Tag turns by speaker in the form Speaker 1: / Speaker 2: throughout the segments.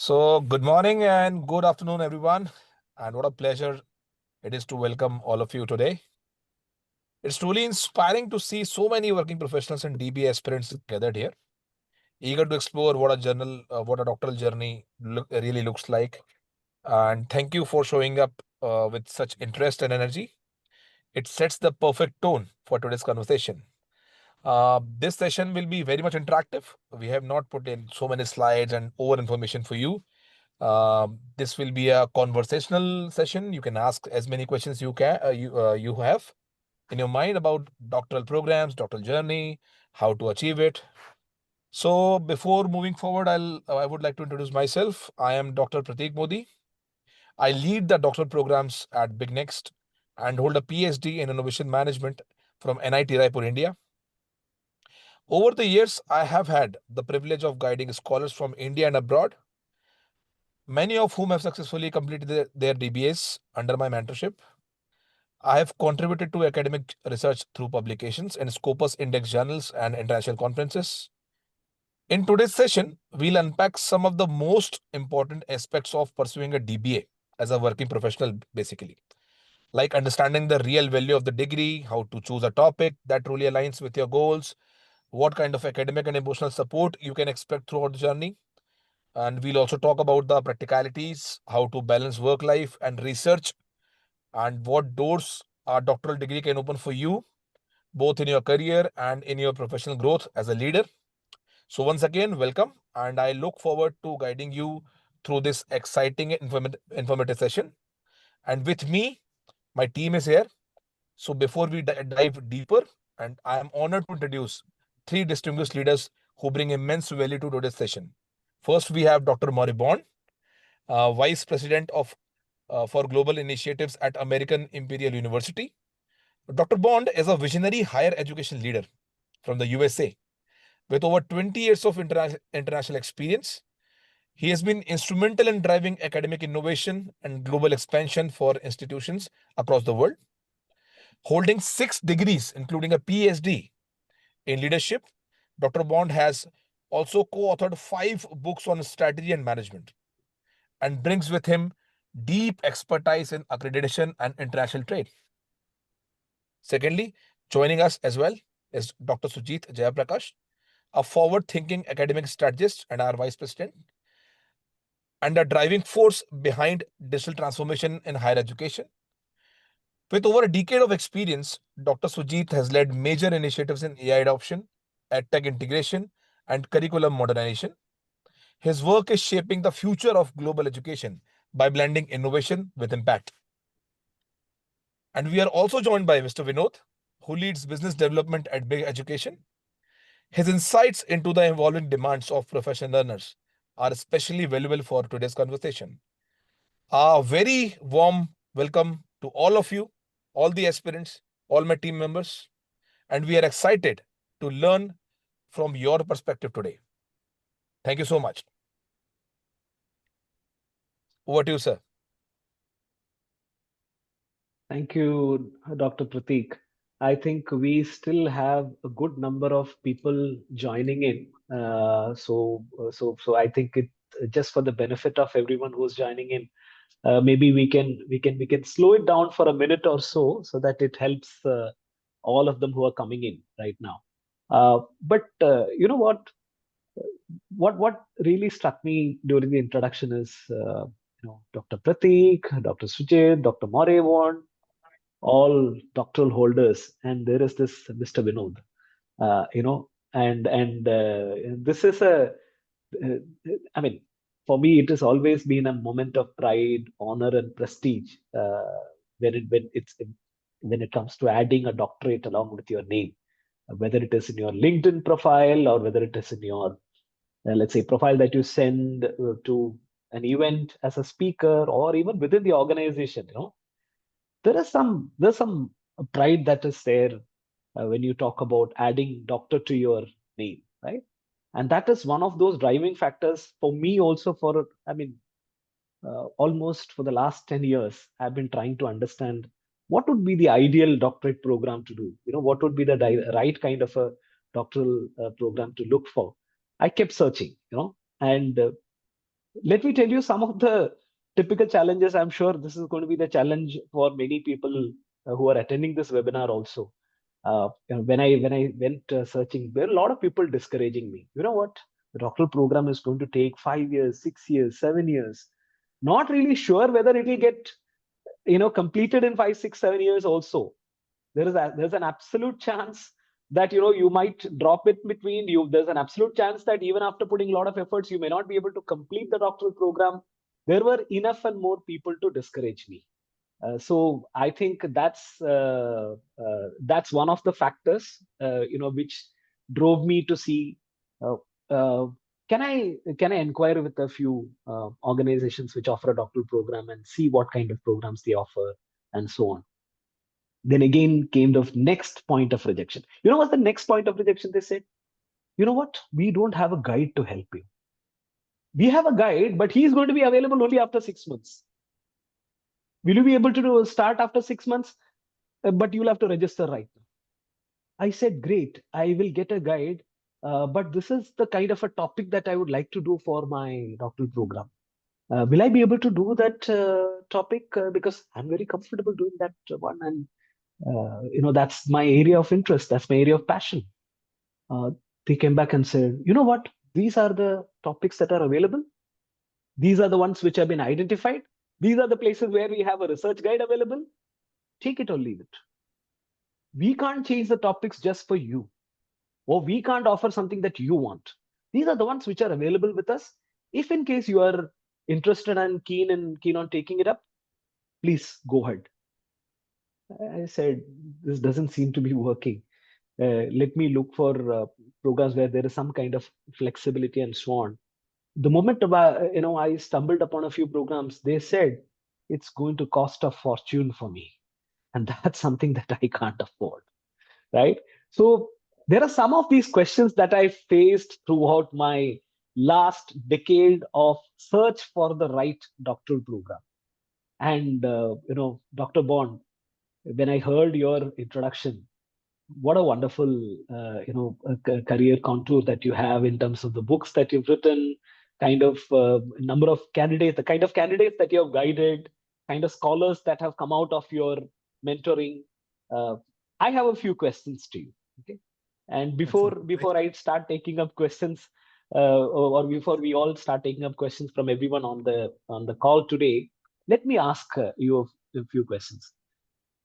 Speaker 1: So, good morning and good afternoon, everyone. And what a pleasure it is to welcome all of you today. It's truly inspiring to see so many working professionals and DBA aspirants gathered here, eager to explore what a doctoral journey really looks like. And thank you for showing up with such interest and energy. It sets the perfect tone for today's conversation. This session will be very much interactive. We have not put in so many slides and over information for you. This will be a conversational session. You can ask as many questions you have in your mind about doctoral programs, doctoral journey, how to achieve it. So before moving forward, I would like to introduce myself. I am Dr. Prateek Modi. I lead the doctoral programs at BIGNxt and hold a PhD in innovation management from NIT Raipur, India. Over the years, I have had the privilege of guiding scholars from India and abroad, many of whom have successfully completed their DBAs under my mentorship. I have contributed to academic research through publications in Scopus Index journals and international conferences. In today's session, we'll unpack some of the most important aspects of pursuing a DBA as a working professional, basically, like understanding the real value of the degree, how to choose a topic that truly aligns with your goals, what kind of academic and emotional support you can expect throughout the journey. And we'll also talk about the practicalities, how to balance work life and research, and what doors a doctoral degree can open for you, both in your career and in your professional growth as a leader. So, once again, welcome, and I look forward to guiding you through this exciting informative session. And with me, my team is here. So, before we dive deeper, and I am honored to introduce three distinguished leaders who bring immense value to today's session. First, we have Dr. Maury Bond, Vice President of for Global Initiatives at American Imperial University. Dr. Bond is a visionary higher education leader from the USA with over 20 years of international experience. He has been instrumental in driving academic innovation and global expansion for institutions across the world. Holding 6 degrees, including a PhD in leadership, Dr. Bond has also co authored 5 books on strategy and management and brings with him deep expertise in accreditation and international trade. Secondly, joining us as well is Dr. Sujit Jayaprakash, a forward thinking academic strategist and our vice president, and a driving force behind digital transformation in higher education. With over a decade of experience, Dr. Sujit has led major initiatives in AI adoption, edtech integration, and curriculum modernization. His work is shaping the future of global education by blending innovation with impact. And we are also joined by Mr. Vinod, who leads business development at Big Education. His insights into the evolving demands of professional learners are especially valuable for today's conversation. A very warm welcome to all of you, all the aspirants, all my team members, and we are excited to learn from your perspective today. Thank you so much. Over to you, sir.
Speaker 2: Thank you, Dr. Prateek. I think we still have a good number of people joining in. So I think it just for the benefit of everyone who's joining in, maybe we can slow it down for a minute or so that it helps all of them who are coming in right now. But you know what really struck me during the introduction is Dr. Prateek, Dr. Sujit, Dr. Morevon, all doctoral holders, and there is this Mr. Vinod, and this is uh, I mean, for me, it has always been a moment of pride, honor, and prestige when it comes to adding a doctorate along with your name, whether it is in your LinkedIn profile or whether it is in your let's say profile that you send to an event as a speaker or even within the organization. There's some pride that is there when you talk about adding doctor to your name, right? And that is one of those driving factors for me also. For I mean, almost for the last 10 years, I've been trying to understand what would be the ideal doctorate program to do. What would be the right kind of a doctoral program to look for. I kept searching, and Let me tell you some of the typical challenges. I'm sure this is going to be the challenge for many people who are attending this webinar also. When I went searching, there are a lot of people discouraging me. You know what? The doctoral program is going to take 5 years, 6 years, 7 years. Not really sure whether it will get completed in 5, 6, 7 years also. There's an absolute chance that you might drop it between you. There's an absolute chance that even after putting a lot of efforts, you may not be able to complete the doctoral program. There were enough and more people to discourage me. So I think that's one of the factors which drove me to see, uh, uh, can I inquire with a few organizations which offer a doctoral program and see what kind of programs they offer and so on. Then again came the next point of rejection. You know what's the next point of rejection? They said, you know what? We don't have a guide to help you. We have a guide, but he's going to be available only after 6 months. Will you be able to start after 6 months? But you'll have to register right now. I said, great, I will get a guide. But this is the kind of a topic that I would like to do for my doctoral program. Will I be able to do that topic? Because I'm very comfortable doing that one. And, that's my area of interest. That's my area of passion. uh, they came back and said, you know what? These are the topics that are available. These are the ones which have been identified. These are the places where we have a research guide available. Take it or leave it. We can't change the topics just for you, or we can't offer something that you want. These are the ones which are available with us. If in case you are interested and keen on taking it up, please go ahead. I said, this doesn't seem to be working. Let me look for programs where there is some kind of flexibility and so on. The moment I stumbled upon a few programs, they said it's going to cost a fortune for me, and that's something that I can't afford, right? So there are some of these questions that I faced throughout my last decade of search for the right doctoral program. And Dr. Bond, when I heard your introduction, what a wonderful career contour that you have in terms of the books that you've written, kind of number of candidates, the kind of candidates that you have guided, kind of scholars that have come out of your mentoring. uh, I have a few questions to you. Okay, and before
Speaker 3: Excellent.
Speaker 2: before I start taking up questions, or before we all start taking up questions from everyone on the call today, let me ask you a few questions.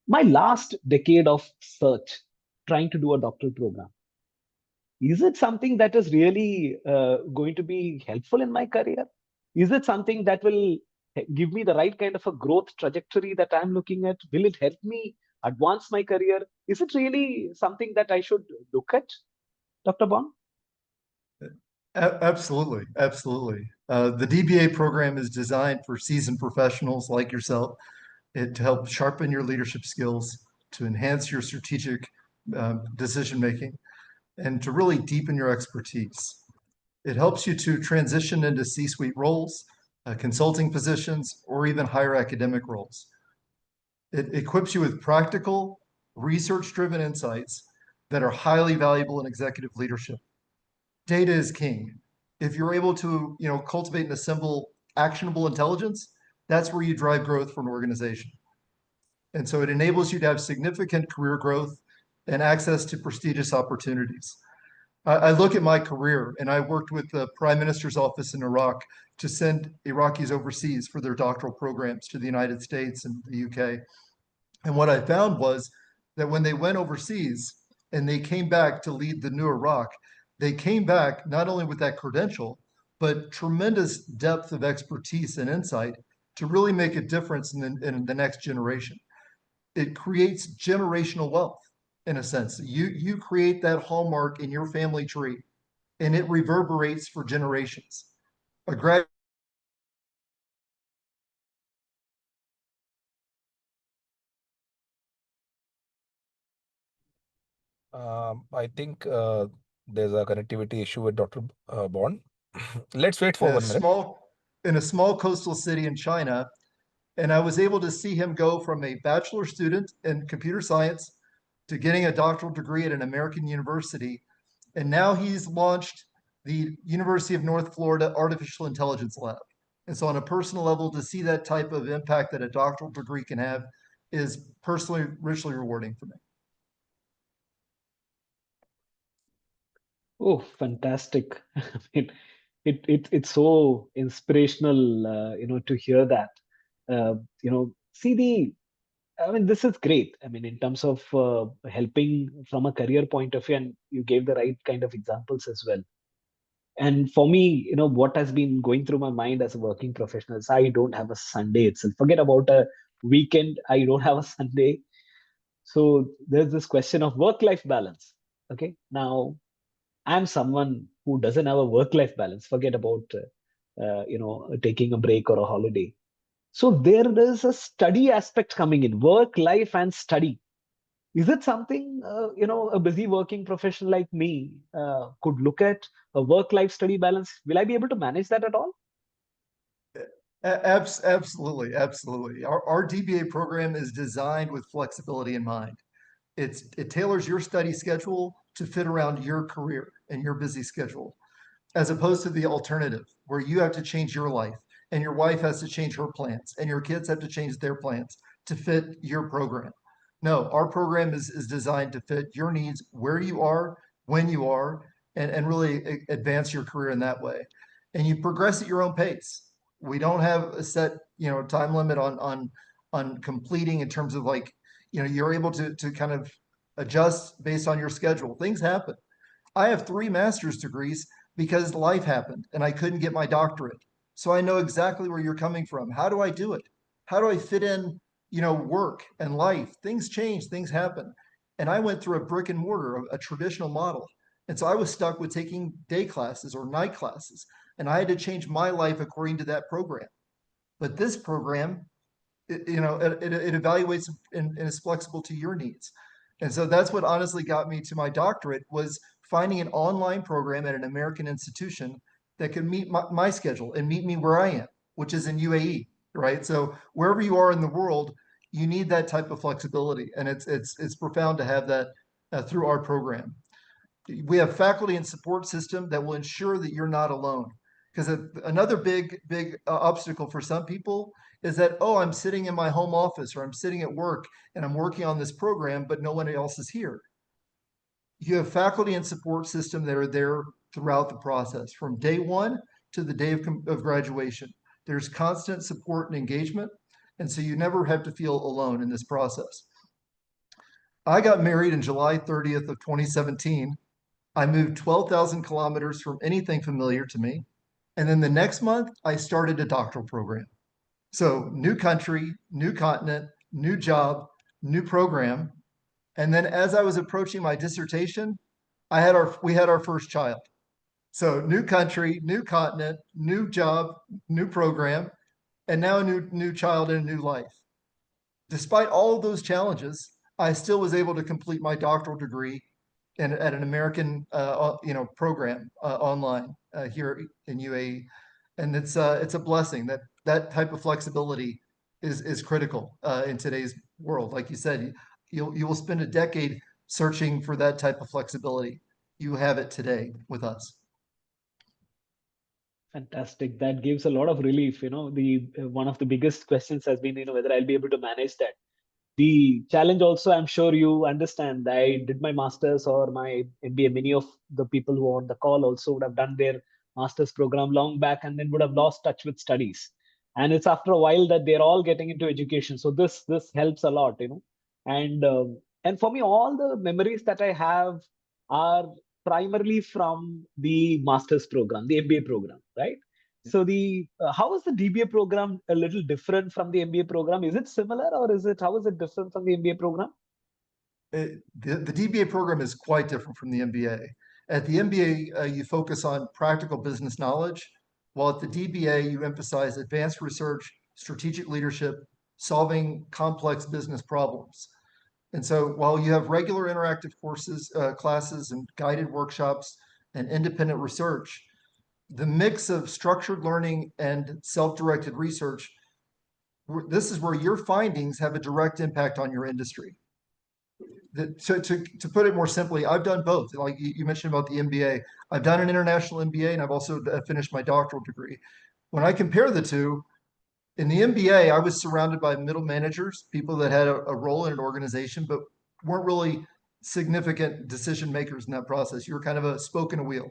Speaker 2: My last decade of search trying to do a doctoral program, is it something that is really going to be helpful in my career? Is it something that will give me the right kind of a growth trajectory that I'm looking at? Will it help me advance my career? Is it really something that I should look at, Dr. Bond?
Speaker 3: Absolutely, absolutely. The DBA program is designed for seasoned professionals like yourself, to help sharpen your leadership skills, to enhance your strategic decision making, and to really deepen your expertise. It helps you to transition into C-suite roles, consulting positions, or even higher academic roles. It equips you with practical, research-driven insights that are highly valuable in executive leadership. Data is king. If you're able to, cultivate and assemble actionable intelligence, that's where you drive growth for an organization. And so it enables you to have significant career growth and access to prestigious opportunities. I look at my career, and I worked with the Prime Minister's office in Iraq to send Iraqis overseas for their doctoral programs to the United States and the UK. And what I found was that when they went overseas and they came back to lead the new Iraq, they came back not only with that credential, but tremendous depth of expertise and insight to really make a difference in the next generation. It creates generational wealth in a sense. You create that hallmark in your family tree, and it reverberates for generations. A grad
Speaker 1: I think there's a connectivity issue with Dr. Bond. Let's wait
Speaker 3: in
Speaker 1: for
Speaker 3: a
Speaker 1: 1 minute.
Speaker 3: small coastal city in China, and I was able to see him go from a bachelor student in computer science to getting a doctoral degree at an American university. And now he's launched the University of North Florida Artificial Intelligence Lab. And so on a personal level, to see that type of impact that a doctoral degree can have is personally richly rewarding for me.
Speaker 2: Oh, fantastic. I mean, it's so inspirational, to hear that. I mean, this is great. I mean, in terms of helping from a career point of view, and you gave the right kind of examples as well. And for me, what has been going through my mind as a working professional is I don't have a Sunday itself. Forget about a weekend. I don't have a Sunday. So there's this question of work-life balance. Okay. Now, I'm someone who doesn't have a work-life balance. Forget about, taking a break or a holiday. So there is a study aspect coming in, work, life, and study. Is it something, a busy working professional like me could look at a work-life study balance? Will I be able to manage that at all?
Speaker 3: Absolutely, absolutely. Our DBA program is designed with flexibility in mind. It tailors your study schedule to fit around your career and your busy schedule, as opposed to the alternative where you have to change your life and your wife has to change her plans and your kids have to change their plans to fit your program. No, our program is designed to fit your needs where you are, when you are, and really advance your career in that way. And you progress at your own pace. We don't have a set, time limit on completing in terms of like, you're able to kind of adjust based on your schedule. Things happen. I have 3 master's degrees because life happened and I couldn't get my doctorate. So I know exactly where you're coming from. How do I do it? How do I fit in, work and life? Things change, things happen. And I went through a brick and mortar, a traditional model. And so I was stuck with taking day classes or night classes. And I had to change my life according to that program. But this program, it evaluates and is flexible to your needs. And so that's what honestly got me to my doctorate was finding an online program at an American institution that could meet my schedule and meet me where I am, which is in UAE, right? So wherever you are in the world, you need that type of flexibility, and it's profound to have that through our program. We have faculty and support system that will ensure that you're not alone. Because another big obstacle for some people is that, oh, I'm sitting in my home office or I'm sitting at work and I'm working on this program, but no one else is here. You have faculty and support system that are there throughout the process, from day one to the day of graduation. There's constant support and engagement, and so you never have to feel alone in this process. I got married in July 30th of 2017. I moved 12,000 kilometers from anything familiar to me. And then the next month, I started a doctoral program. So, new country, new continent, new job, new program. And then as I was approaching my dissertation, we had our first child. So, new country, new continent, new job, new program, and now a new child and a new life. Despite all of those challenges, I still was able to complete my doctoral degree at an American program online here in UAE, and it's a blessing that type of flexibility is critical in today's world. Like you said, you will spend a decade searching for that type of flexibility. You have it today with us.
Speaker 2: Fantastic. That gives a lot of relief. The one of the biggest questions has been, whether I'll be able to manage that. The challenge also, I'm sure you understand. I did my master's or my MBA. Many of the people who are on the call also would have done their master's program long back and then would have lost touch with studies. And it's after a while that they're all getting into education. So this helps a lot, and for me, all the memories that I have are primarily from the master's program, the MBA program, right? So the how is the DBA program a little different from the MBA program? Is it similar, or how is it different from the MBA program?
Speaker 3: The DBA program is quite different from the MBA. At the MBA, you focus on practical business knowledge, while at the DBA, you emphasize advanced research, strategic leadership, solving complex business problems. And so while you have regular interactive courses, classes, and guided workshops and independent research, the mix of structured learning and self-directed research, this is where your findings have a direct impact on your industry. To put it more simply, I've done both. Like you mentioned about the MBA, I've done an international MBA and I've also finished my doctoral degree. When I compare the two, in the MBA, I was surrounded by middle managers, people that had a role in an organization, but weren't really significant decision makers in that process. You were kind of a spoke in a wheel.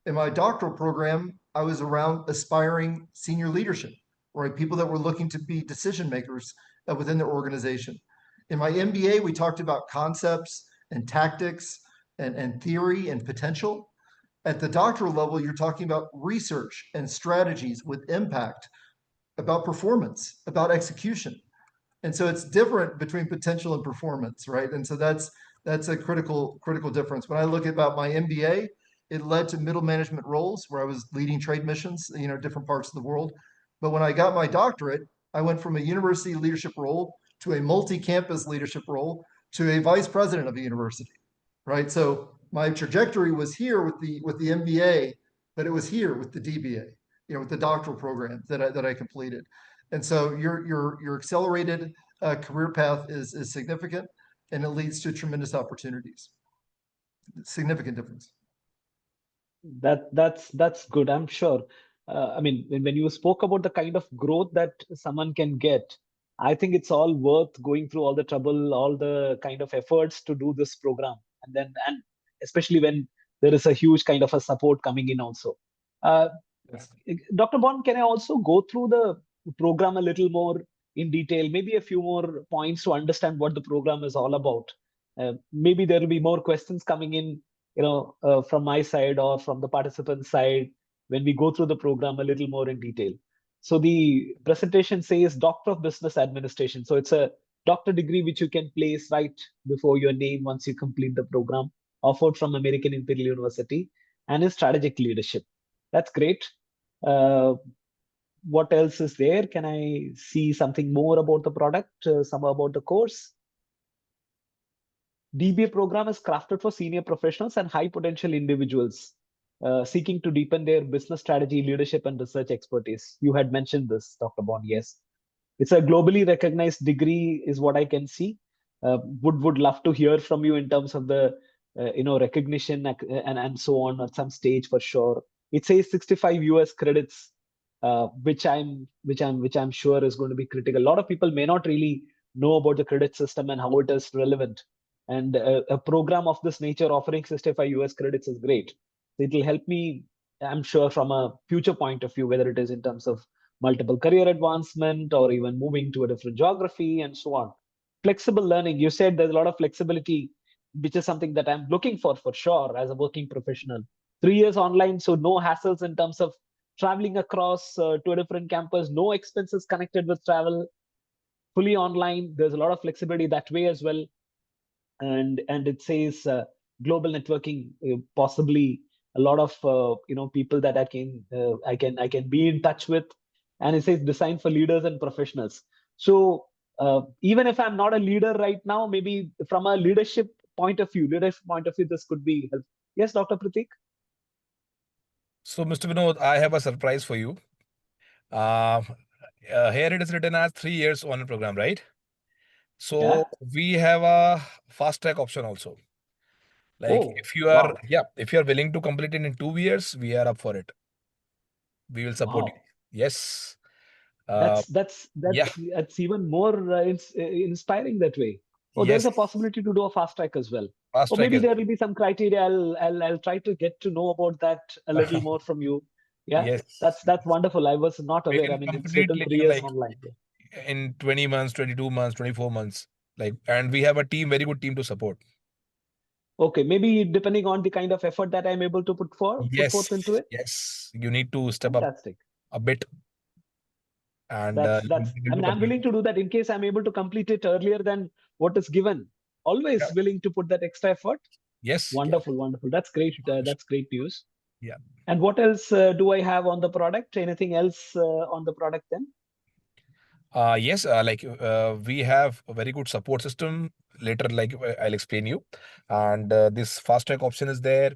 Speaker 3: In my doctoral program, I was around aspiring senior leadership, right? People that were looking to be decision makers within their organization. In my MBA, we talked about concepts and tactics and theory and potential. At the doctoral level, you're talking about research and strategies with impact, about performance, about execution. And so it's different between potential and performance, right? And so that's a critical difference. When I look about my MBA, it led to middle management roles where I was leading trade missions, different parts of the world. But when I got my doctorate, I went from a university leadership role to a multi-campus leadership role to a vice president of a university, right? So my trajectory was here with the MBA, but it was here with the DBA, with the doctoral program that I completed. And so your accelerated career path is significant, and it leads to tremendous opportunities. Significant difference.
Speaker 2: That's good, I'm sure. I mean, when you spoke about the kind of growth that someone can get, I think it's all worth going through all the trouble, all the kind of efforts to do this program, and especially when there is a huge kind of a support coming in also. Uh,
Speaker 3: Yes.
Speaker 2: Dr. Bond, can I also go through the program a little more in detail? Maybe a few more points to understand what the program is all about. Maybe there will be more questions coming in, from my side or from the participant side when we go through the program a little more in detail. So the presentation says Doctor of Business Administration. So it's a doctor degree which you can place right before your name once you complete the program, offered from American Imperial University, and is strategic leadership. That's great. Uh, what else is there? Can I see something more about the product, some about the course? DBA program is crafted for senior professionals and high potential individuals seeking to deepen their business strategy, leadership, and research expertise. You had mentioned this, Dr. Bond. Yes, it's a globally recognized degree, is what I can see. Would love to hear from you in terms of the recognition and so on at some stage for sure. It says 65 US credits, which I'm sure is going to be critical. A lot of people may not really know about the credit system and how it is relevant. And a program of this nature offering 65 US credits is great. It will help me, I'm sure, from a future point of view, whether it is in terms of multiple career advancement or even moving to a different geography and so on. Flexible learning, you said there's a lot of flexibility, which is something that I'm looking for sure as a working professional. 3 years online, so no hassles in terms of traveling across to a different campus, no expenses connected with travel, fully online. There's a lot of flexibility that way as well. And it says global networking, possibly a lot of people that I can be in touch with. And it says designed for leaders and professionals. So even if I'm not a leader right now, maybe from a leadership point of view, this could be helpful. Yes, Dr. Pratik?
Speaker 1: So, Mr. Vinod, I have a surprise for you. Uh, Here it is written as 3 years online program, right?
Speaker 2: Yeah.
Speaker 1: So we have a fast track option also. Like
Speaker 2: Oh,
Speaker 1: if you are,
Speaker 2: wow.
Speaker 1: yeah, if you are willing to complete it in 2 years, we are up for it. We will support you.
Speaker 2: Wow.
Speaker 1: Yes. Uh,
Speaker 2: That's that's
Speaker 1: yeah,
Speaker 2: that's that's even more inspiring that way. Oh, there's
Speaker 1: yes,
Speaker 2: a possibility to do a fast track as well.
Speaker 1: fast
Speaker 2: Or
Speaker 1: track
Speaker 2: maybe
Speaker 1: as
Speaker 2: there will be some criteria. I'll try to get to know about that a little
Speaker 1: well.
Speaker 2: more from you. Yeah,
Speaker 1: Yes.
Speaker 2: that's wonderful. I was not
Speaker 1: We
Speaker 2: aware. I
Speaker 1: can
Speaker 2: mean, it's
Speaker 1: complete
Speaker 2: written 3 years
Speaker 1: like
Speaker 2: online.
Speaker 1: in 20 months, 22 months, 24 months. Like, and we have a team, very good team to support.
Speaker 2: Okay, maybe depending on the kind of effort that I'm able to put
Speaker 1: Yes,
Speaker 2: forth into it.
Speaker 1: yes. You need to step up
Speaker 2: Fantastic.
Speaker 1: a bit and you'll
Speaker 2: That's.
Speaker 1: be
Speaker 2: I
Speaker 1: able to
Speaker 2: mean, I'm
Speaker 1: complete
Speaker 2: willing
Speaker 1: it.
Speaker 2: to do that in case I'm able to complete it earlier than what is given.
Speaker 1: Yeah.
Speaker 2: Always willing to put that extra effort.
Speaker 1: Yes, yeah,
Speaker 2: Wonderful, wonderful. That's great. That's great news.
Speaker 1: yeah.
Speaker 2: And what else do I have on the product? Anything else on the product then?
Speaker 1: Yes, we have a very good support system. Later, I'll explain you. And this fast track option is there.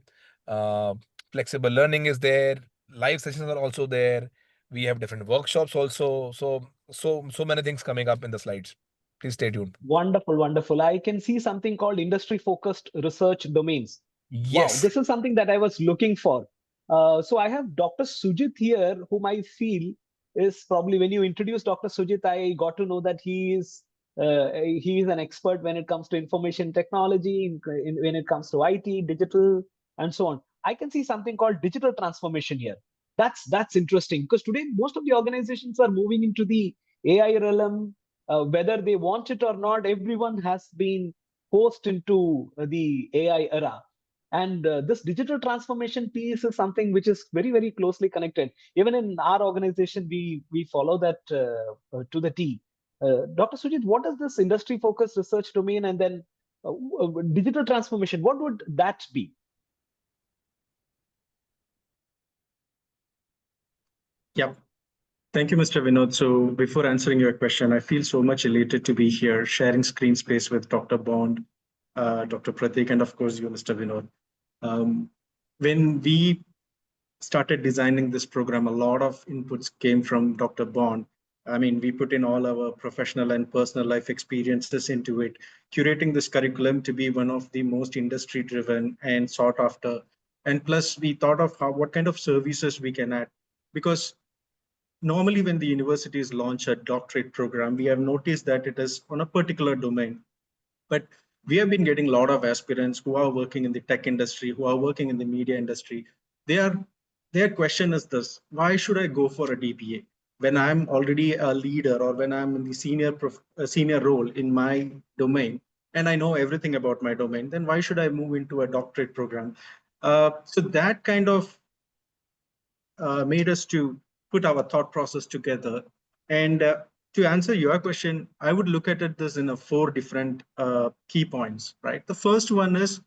Speaker 1: Uh, Flexible learning is there. Live sessions are also there. We have different workshops also. So many things coming up in the slides. Please stay tuned.
Speaker 2: Wonderful, wonderful. I can see something called industry focused research domains. Wow,
Speaker 1: Yes,
Speaker 2: this is something that I was looking for. So I have Dr. Sujit here, whom I feel is probably, when you introduce Dr. Sujit, I got to know that he is an expert when it comes to information technology, when it comes to IT, digital, and so on. I can see something called digital transformation here. That's interesting, because today most of the organizations are moving into the AI realm. Whether they want it or not, everyone has been forced into the AI era. And this digital transformation piece is something which is very, very closely connected. Even in our organization, we follow that to the T. Dr. Sujit, what is this industry focused research domain, and then digital transformation? What would that be?
Speaker 4: Yep. Thank you, Mr. Vinod. So before answering your question, I feel so much elated to be here, sharing screen space with Dr. Bond, Dr. Pratik, and of course you, Mr. Vinod. Um, when we started designing this program, a lot of inputs came from Dr. Bond. I mean, we put in all our professional and personal life experiences into it, curating this curriculum to be one of the most industry driven and sought after. And plus, we thought of what kind of services we can add. Because normally when the universities launch a doctorate program, we have noticed that it is on a particular domain. But we have been getting a lot of aspirants who are working in the tech industry, who are working in the media industry. They are, their question is this: why should I go for a DBA when I'm already a leader, or when I'm in the senior role in my domain, and I know everything about my domain? Then why should I move into a doctorate program? So that kind of made us to put our thought process together. And to answer your question, I would look at it this in a four different key points, right? The first one is,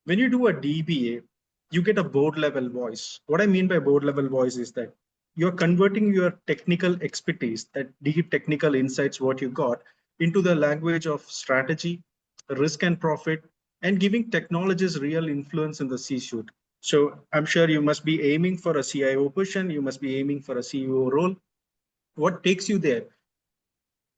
Speaker 4: when you do a DBA, you get a board level voice. What I mean by board level voice is that you're converting your technical expertise, that deep technical insights, what you got, into the language of strategy, risk and profit, and giving technologies real influence in the C-suite. So I'm sure you must be aiming for a CIO position, you must be aiming for a CEO role. What takes you there?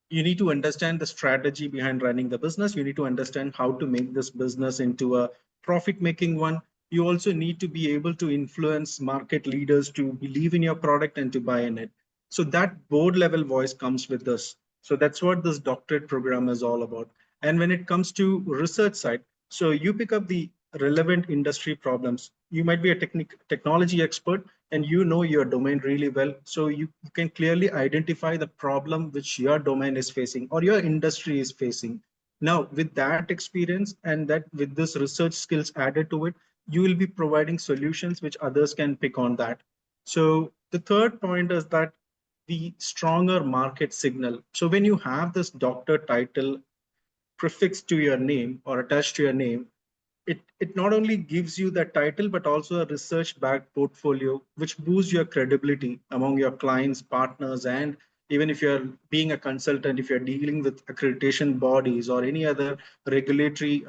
Speaker 4: You need to understand the strategy behind running the business. You need to understand how to make this business into a profit making one. You also need to be able to influence market leaders to believe in your product and to buy in it. So that board level voice comes with this. So that's what this doctorate program is all about. And when it comes to research side, so you pick up the relevant industry problems. You might be a technology expert, and you know your domain really well. So you can clearly identify the problem which your domain is facing or your industry is facing. Now, with that experience and that with this research skills added to it, you will be providing solutions which others can pick on that. So the third point is that the stronger market signal. So when you have this doctor title prefixed to your name or attached to your name, it not only gives you the title, but also a research backed portfolio, which boosts your credibility among your clients, partners, and even if you're being a consultant, if you're dealing with accreditation bodies or any other regulatory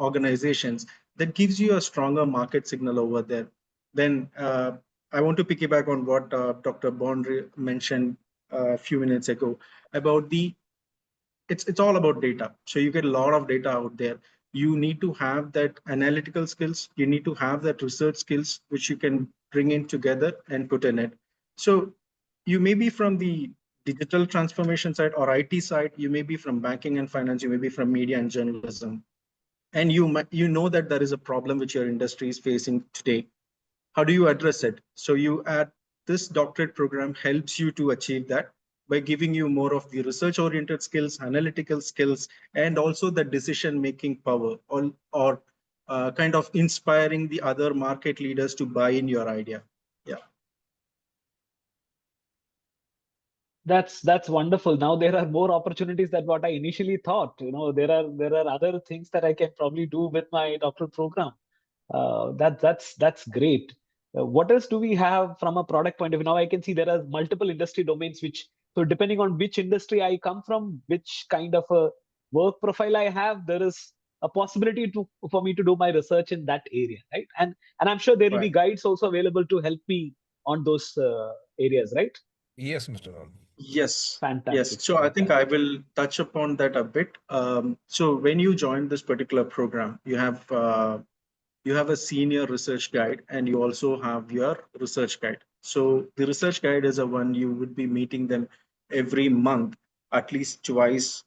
Speaker 4: organizations, that gives you a stronger market signal over there. Then I want to piggyback on what Dr. Bond mentioned a few minutes ago about the it's all about data. So you get a lot of data out there. You need to have that analytical skills. You need to have that research skills, which you can bring in together and put in it. So you may be from the digital transformation side or IT side. You may be from banking and finance. You may be from media and journalism. And you know that there is a problem which your industry is facing today. How do you address it? So you add this doctorate program helps you to achieve that by giving you more of the research oriented skills, analytical skills, and also the decision making power, or kind of inspiring the other market leaders to buy in your idea. Yeah.
Speaker 2: That's wonderful. Now there are more opportunities than what I initially thought. There are other things that I can probably do with my doctoral program. That's great. What else do we have from a product point of view? Now I can see there are multiple industry domains, which, so depending on which industry I come from, which kind of a work profile I have, there is a possibility for me to do my research in that area, right? And I'm sure there will be
Speaker 4: Right.
Speaker 2: guides also available to help me on those areas, right?
Speaker 1: Yes, Mr. Ron.
Speaker 4: Yes. Yes.
Speaker 2: Fantastic,
Speaker 4: So I think I
Speaker 2: fantastic.
Speaker 4: will touch upon that a bit. So when you join this particular program, you have you have a senior research guide, and you also have your research guide. So the research guide is a one you would be meeting them every month, at least twice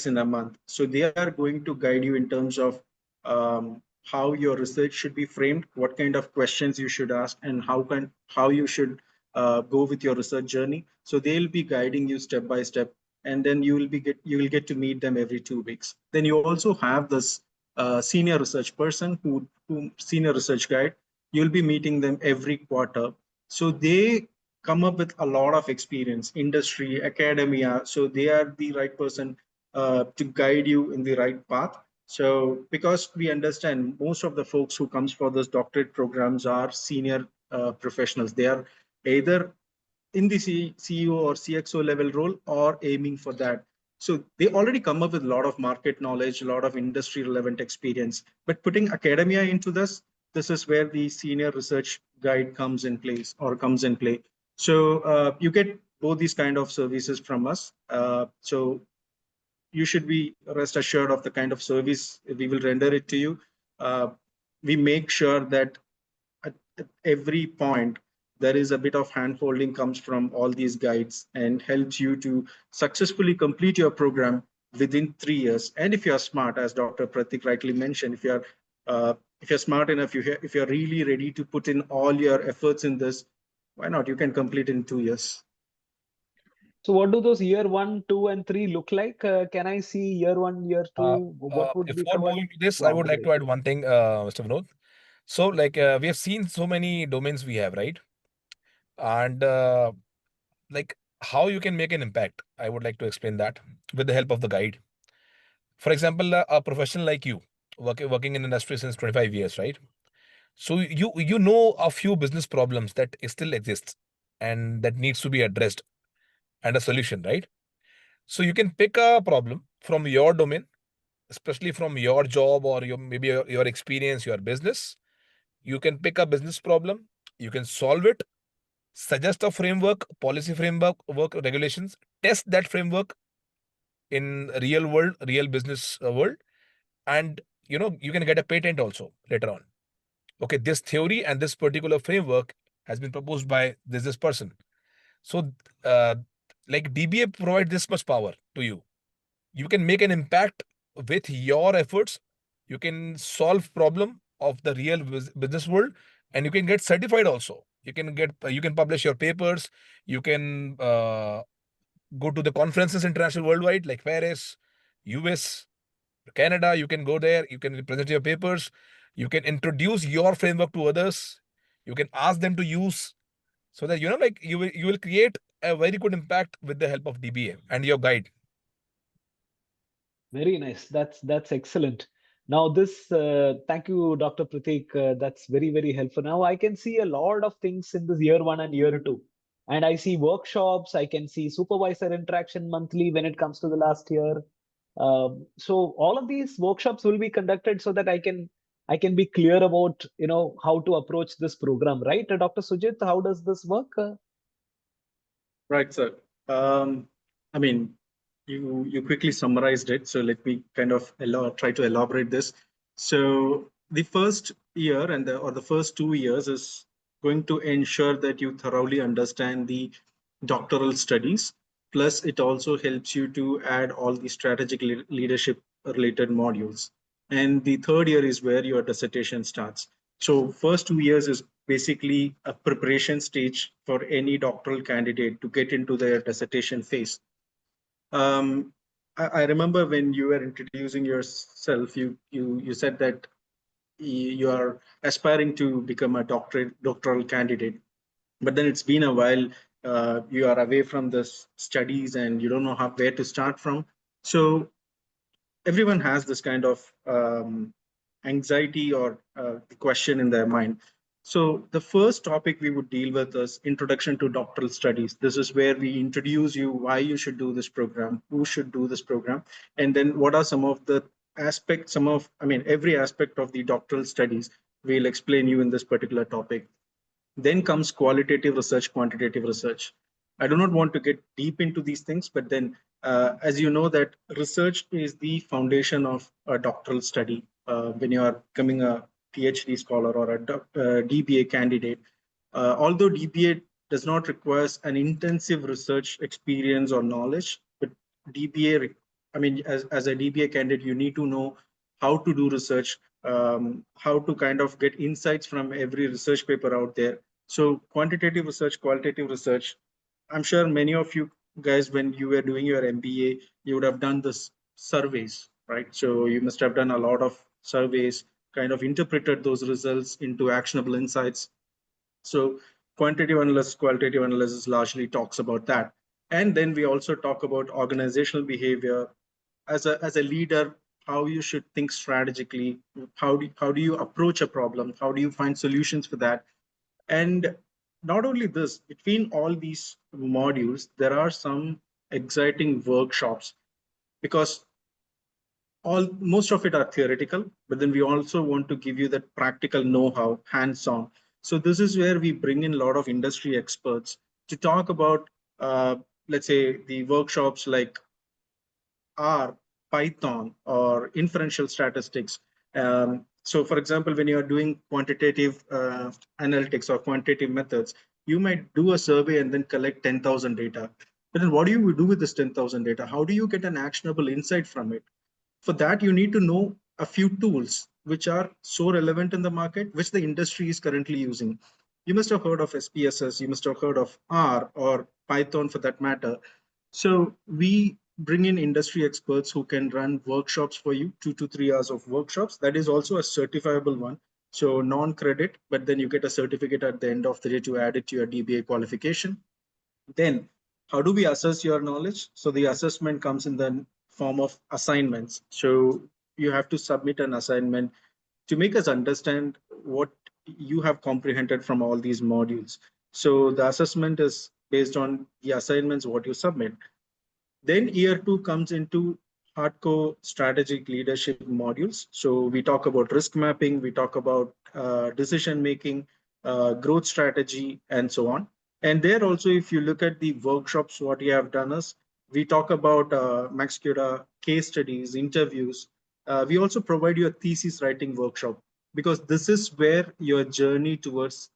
Speaker 4: in a month. So they are going to guide you in terms of how your research should be framed, what kind of questions you should ask, and how you should go with your research journey. So they'll be guiding you step by step, and then you will get to meet them every 2 weeks. Then you also have this senior research person who senior research guide. You'll be meeting them every quarter. So they come up with a lot of experience, industry, academia. So they are the right person to guide you in the right path. So because we understand most of the folks who comes for those doctorate programs are senior professionals. They are either in the CEO or CXO level role or aiming for that. So they already come up with a lot of market knowledge, a lot of industry relevant experience. But putting academia into this is where the senior research guide comes in place or comes in play. So you get both these kind of services from us. So you should be rest assured of the kind of service we will render it to you. Uh, we make sure that at every point there is a bit of handholding comes from all these guides and helps you to successfully complete your program within 3 years. And if you are smart, as Dr. Pratik rightly mentioned, if you're smart enough, if you're really ready to put in all your efforts in this, why not? You can complete in 2 years.
Speaker 2: So what do those year 1, 2, and 3 look like? Can I see year 1, year 2? What would be
Speaker 1: Before
Speaker 2: covered?
Speaker 1: moving to this, I
Speaker 2: Wow,
Speaker 1: would like
Speaker 2: great.
Speaker 1: to add one thing, Mr. Vinod. So, like, we have seen so many domains we have, right? And like how you can make an impact. I would like to explain that with the help of the guide. For example, a professional like you, working in industry since 25 years, right? So you know a few business problems that still exist and that needs to be addressed and a solution, right? So you can pick a problem from your domain, especially from your job or your experience, your business. You can pick a business problem, you can solve it, suggest a framework, policy framework, work regulations, test that framework in real world, real business world, and you can get a patent also later on. Okay, this theory and this particular framework has been proposed by this person. So, uh, like DBA provide this much power to you. You can make an impact with your efforts. You can solve problem of the real business world, and you can get certified also. You can publish your papers. You can go to the conferences international worldwide like Paris, US, Canada. You can go there. You can present your papers. You can introduce your framework to others. You can ask them to use, so that like you will create a very good impact with the help of DBA and your guide.
Speaker 2: Very nice. That's excellent. Now this, thank you, Dr. Pratik. That's very helpful. Now I can see a lot of things in this year 1 and year 2, and I see workshops. I can see supervisor interaction monthly when it comes to the last year. So all of these workshops will be conducted so that I can be clear about how to approach this program, right? Dr. Sujit, how does this work?
Speaker 4: Right, sir. Um, I mean, you quickly summarized it, so let me kind of try to elaborate this. So the first year or the first 2 years is going to ensure that you thoroughly understand the doctoral studies. Plus, it also helps you to add all the strategic leadership related modules. And the third year is where your dissertation starts. So first 2 years is basically a preparation stage for any doctoral candidate to get into their dissertation phase. Um, I remember when you were introducing yourself, you said that you are aspiring to become a doctoral candidate, but then it's been a while. You are away from the studies and you don't know where to start from. So everyone has this kind of anxiety or question in their mind. So the first topic we would deal with is introduction to doctoral studies. This is where we introduce you why you should do this program, who should do this program, and then what are some of the aspects, every aspect of the doctoral studies we'll explain you in this particular topic. Then comes qualitative research, quantitative research. I do not want to get deep into these things, but then, as you know, that research is the foundation of a doctoral study. When you are becoming a PhD scholar or a DBA candidate, although DBA does not require an intensive research experience or knowledge, but DBA, I mean, as a DBA candidate, you need to know how to do research, how to kind of get insights from every research paper out there. So quantitative research, qualitative research, I'm sure many of you guys, when you were doing your MBA, you would have done this surveys, right? So you must have done a lot of surveys, kind of interpreted those results into actionable insights. So quantitative analysis, qualitative analysis largely talks about that. And then we also talk about organizational behavior as a leader, how you should think strategically, how do you approach a problem, how do you find solutions for that. And not only this, between all these modules, there are some exciting workshops, because all most of it are theoretical, but then we also want to give you that practical know-how, hands-on. So this is where we bring in a lot of industry experts to talk about, let's say, the workshops like R, Python, or inferential statistics. So, for example, when you are doing quantitative analytics or quantitative methods, you might do a survey and then collect 10,000 data. But then what do you do with this 10,000 data? How do you get an actionable insight from it? For that, you need to know a few tools which are so relevant in the market, which the industry is currently using. You must have heard of SPSS, you must have heard of R or Python for that matter. So we bring in industry experts who can run workshops for you, 2 to 3 hours of workshops. That is also a certifiable one. So non-credit, but then you get a certificate at the end of the day to add it to your DBA qualification. Then how do we assess your knowledge? So the assessment comes in the form of assignments. So you have to submit an assignment to make us understand what you have comprehended from all these modules. So the assessment is based on the assignments, what you submit. Then year two comes into hardcore strategic leadership modules. So we talk about risk mapping, we talk about decision making, growth strategy, and so on. And there also, if you look at the workshops, what you have done is we talk about Max Cura case studies, interviews. We also provide you a thesis writing workshop, because this is where your journey towards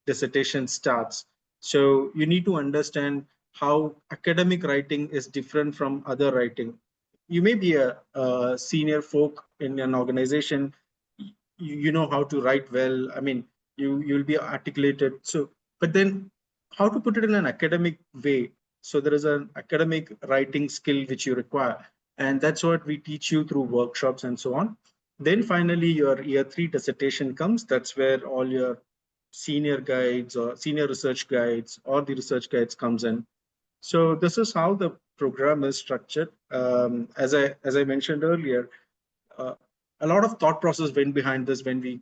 Speaker 4: dissertation starts. So you need to understand how academic writing is different from other writing. You may be a senior folk in an organization, you know how to write well. I mean, you'll be articulated. So, but then how to put it in an academic way? So there is an academic writing skill which you require, and that's what we teach you through workshops and so on. Then finally, your year three dissertation comes. That's where all your senior guides or senior research guides or the research guides comes in. So this is how the program is structured. As I mentioned earlier, uh, a lot of thought process went behind this when we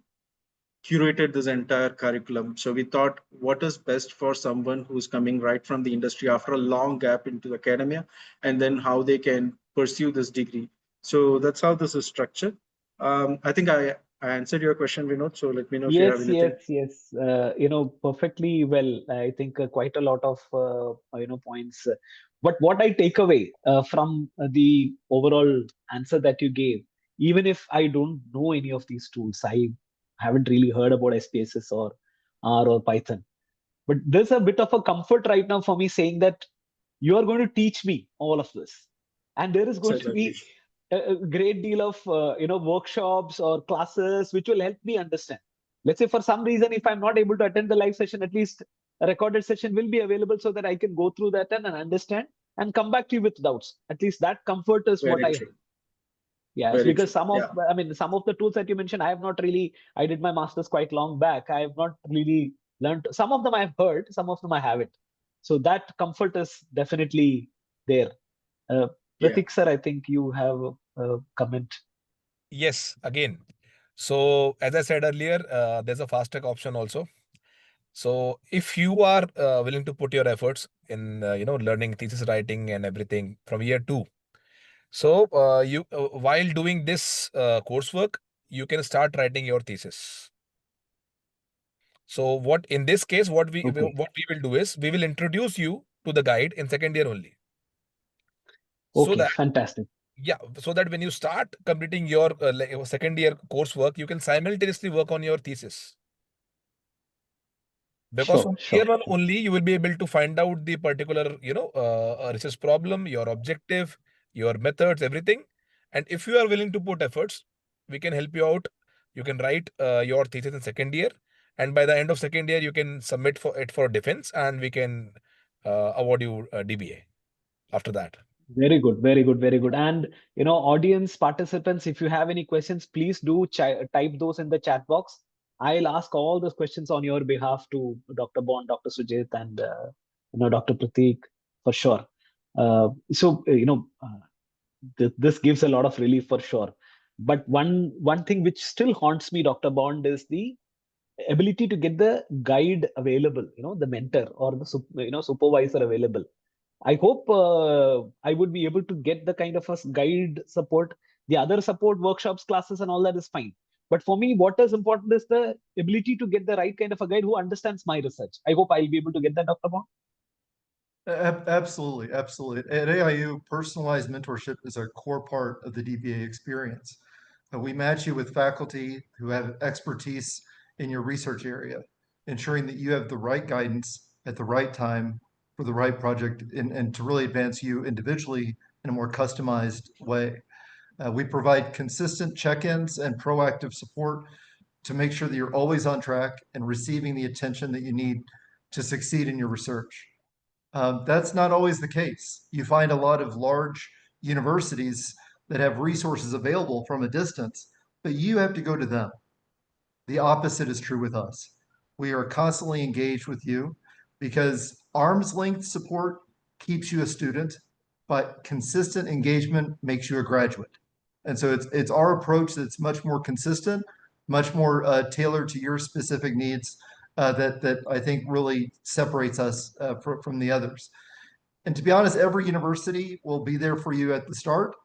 Speaker 4: curated this entire curriculum. So we thought, what is best for someone who's coming right from the industry after a long gap into academia, and then how they can pursue this degree. So that's how this is structured. I think I answered your question, Vinod. So let me know if you have
Speaker 2: Yes,
Speaker 4: anything.
Speaker 2: yes. Perfectly well. I think quite a lot of points. But what I take away from the overall answer that you gave, even if I don't know any of these tools, I haven't really heard about SPSS or R or Python. But there's a bit of a comfort right now for me saying that you are going to teach me all of this, and there is going to
Speaker 4: Certainly.
Speaker 2: be a great deal of workshops or classes which will help me understand. Let's say for some reason, if I'm not able to attend the live session, at least a recorded session will be available so that I can go through that and understand and come back to you with doubts. At least that comfort is what
Speaker 4: Very
Speaker 2: I have.
Speaker 4: true.
Speaker 2: Yes,
Speaker 4: Very
Speaker 2: because
Speaker 4: true. Yeah.
Speaker 2: some of the tools that you mentioned, I have not really, I did my master's quite long back. I have not really learned. Some of them I've heard, some of them I haven't. So that comfort is definitely there. Uh,
Speaker 4: Yeah.
Speaker 2: Pratik sir, I think you have a comment.
Speaker 1: Yes, again. So as I said earlier, there's a fast track option also. So if you are willing to put your efforts in, learning thesis writing and everything from year two, so you while doing this coursework, you can start writing your thesis. So what in this case,
Speaker 2: Okay.
Speaker 1: what we will do is we will introduce you to the guide in second year only, so
Speaker 2: Okay,
Speaker 1: that
Speaker 2: fantastic.
Speaker 1: Yeah, so that when you start completing your like your second year coursework, you can simultaneously work on your thesis. Because
Speaker 2: Sure,
Speaker 1: from
Speaker 2: sure,
Speaker 1: year one
Speaker 2: sure.
Speaker 1: only, you will be able to find out the particular, research problem, your objective, your methods, everything. And if you are willing to put efforts, we can help you out. You can write your thesis in second year, and by the end of second year, you can submit for it for defense, and we can award you DBA after that.
Speaker 2: Very good, very good, very good. And audience participants, if you have any questions, please do type those in the chat box. I'll ask all those questions on your behalf to Dr. Bond, Dr. Sujit, and Dr. Prateek for sure. This gives a lot of relief for sure. But one thing which still haunts me, Dr. Bond, is the ability to get the guide available, the mentor or the supervisor available. I hope I would be able to get the kind of a guide support. The other support workshops, classes, and all that is fine. But for me, what is important is the ability to get the right kind of a guide who understands my research. I hope I'll be able to get that, Dr. Bond.
Speaker 3: Absolutely, absolutely. At AIU, personalized mentorship is a core part of the DBA experience. We match you with faculty who have expertise in your research area, ensuring that you have the right guidance at the right time for the right project and to really advance you individually in a more customized way. We provide consistent check-ins and proactive support to make sure that you're always on track and receiving the attention that you need to succeed in your research. That's not always the case. You find a lot of large universities that have resources available from a distance, but you have to go to them. The opposite is true with us. We are constantly engaged with you because arm's length support keeps you a student, but consistent engagement makes you a graduate. And so it's our approach that's much more consistent, much more tailored to your specific needs, that I think really separates us from the others. And to be honest, every university will be there for you at the start,